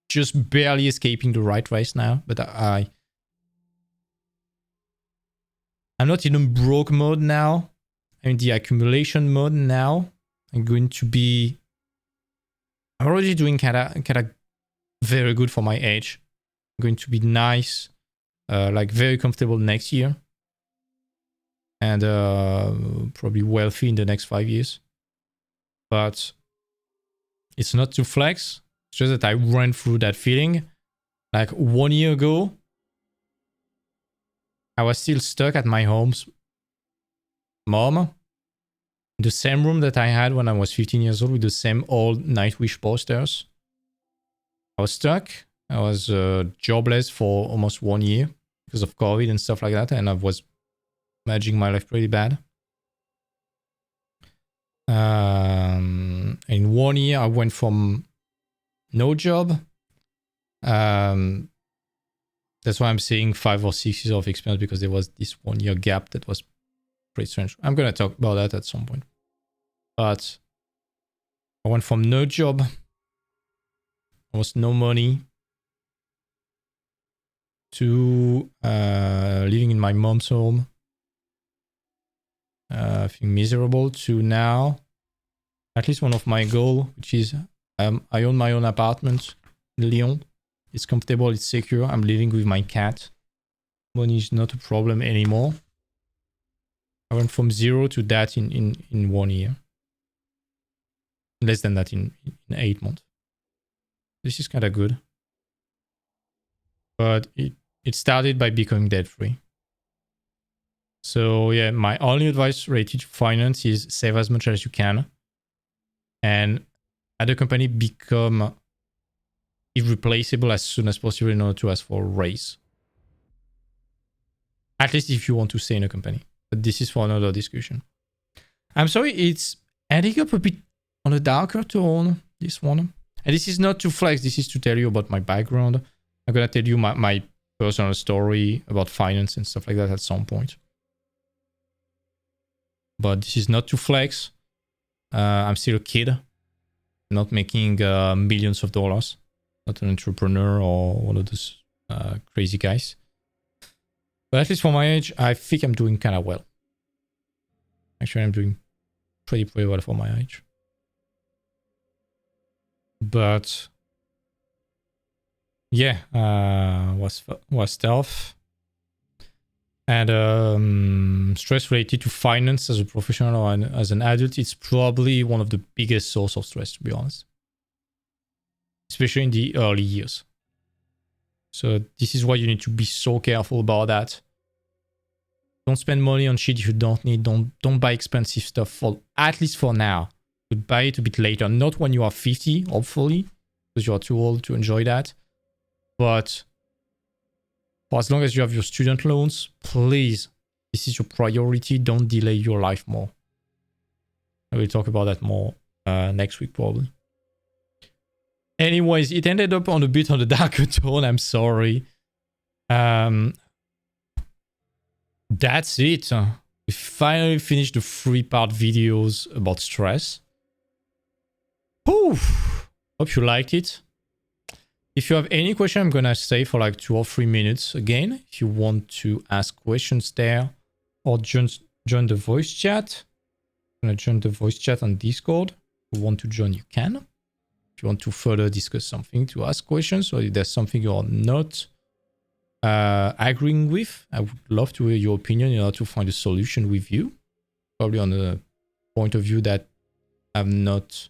just barely escaping the right race now. But I'm not in a broke mode now. I'm in the accumulation mode now. I'm already doing kind of very good for my age. I'm going to be nice, like very comfortable next year. And probably wealthy in the next 5 years. But it's not to flex. It's just that I ran through that feeling. Like 1 year ago, I was still stuck at my home's mom. In the same room that I had when I was 15 years old with the same old Nightwish posters. I was stuck. I was jobless for almost 1 year because of COVID and stuff like that. And I was managing my life pretty bad. In 1 year, I went from no job. That's why I'm saying 5 or 6 years of experience, because there was this 1 year gap that was pretty strange. I'm going to talk about that at some point. But I went from no job, almost no money, to living in my mom's home, feeling miserable, to now at least one of my goals, which is I own my own apartment in Lyon. It's comfortable, it's secure. I'm living with my cat. Money is not a problem anymore. I went from 0 to that in 1 year. Less than that in 8 months. This is kind of good. But it started by becoming debt-free. So yeah, my only advice related to finance is save as much as you can. And at the company, become irreplaceable as soon as possible in order to ask for a raise. At least if you want to stay in a company. But this is for another discussion. I'm sorry, it's ending up a bit on a darker tone, this one. And this is not to flex, this is to tell you about my background. I'm going to tell you my personal story about finance and stuff like that at some point. But this is not to flex. I'm still a kid, not making millions of dollars. Not an entrepreneur or one of those crazy guys. But at least for my age, I think I'm doing kind of well. Actually, I'm doing pretty well for my age. But yeah, was tough. And stress related to finance as a professional or as an adult, it's probably one of the biggest source of stress, to be honest. Especially in the early years. So this is why you need to be so careful about that. Don't spend money on shit you don't need. Don't buy expensive stuff, for at least for now. You could buy it a bit later. Not when you are 50, hopefully, because you are too old to enjoy that. But for as long as you have your student loans, please, this is your priority. Don't delay your life more. I will talk about that more next week, probably. Anyways, it ended up on a bit on the darker tone. I'm sorry. That's it. We finally finished the 3-part videos about stress. Whew. Hope you liked it. If you have any question, I'm gonna stay for like 2 or 3 minutes again. If you want to ask questions there or join the voice chat. I'm gonna join the voice chat on Discord. If you want to join, you can. If you want to further discuss something, to ask questions, or if there's something you're not agreeing with, I would love to hear your opinion in order to find a solution with you. Probably on a point of view that I've not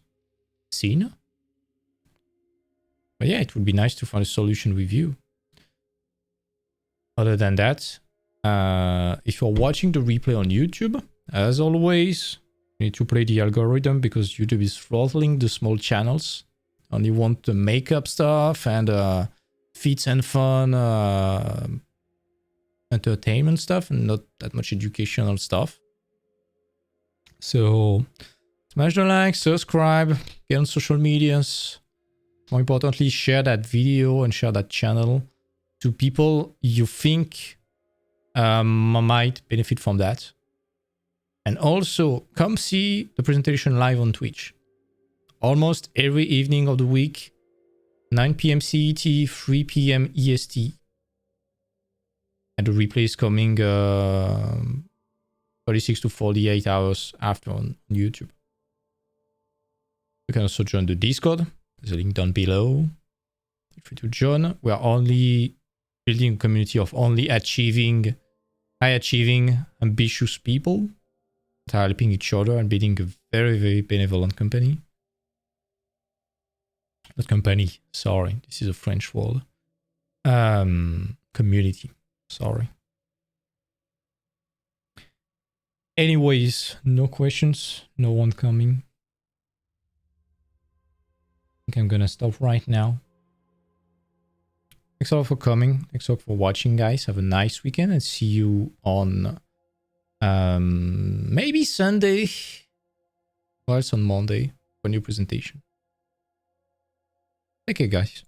seen. But yeah, it would be nice to find a solution with you. Other than that, if you're watching the replay on YouTube, as always, you need to play the algorithm because YouTube is throttling the small channels. Only want the makeup stuff and feats and fun, entertainment stuff, and not that much educational stuff. So smash the like, subscribe, get on social medias. More importantly, share that video and share that channel to people you think might benefit from that. And also, come see the presentation live on Twitch. Almost every evening of the week, 9 p.m. CET, 3 p.m. EST. And the replay is coming 36 to 48 hours after on YouTube. You can also join the Discord. There's a link down below. Feel free to join. We are only building a community of only high-achieving, ambitious people that are helping each other and building a very, very benevolent company. Not company, sorry. This is a French word. Community, sorry. Anyways, no questions. No one coming. I think I'm gonna stop right now. Thanks a lot for coming. Thanks a lot for watching, guys. Have a nice weekend and see you on maybe Sunday or else on Monday for a new presentation. Okay, guys.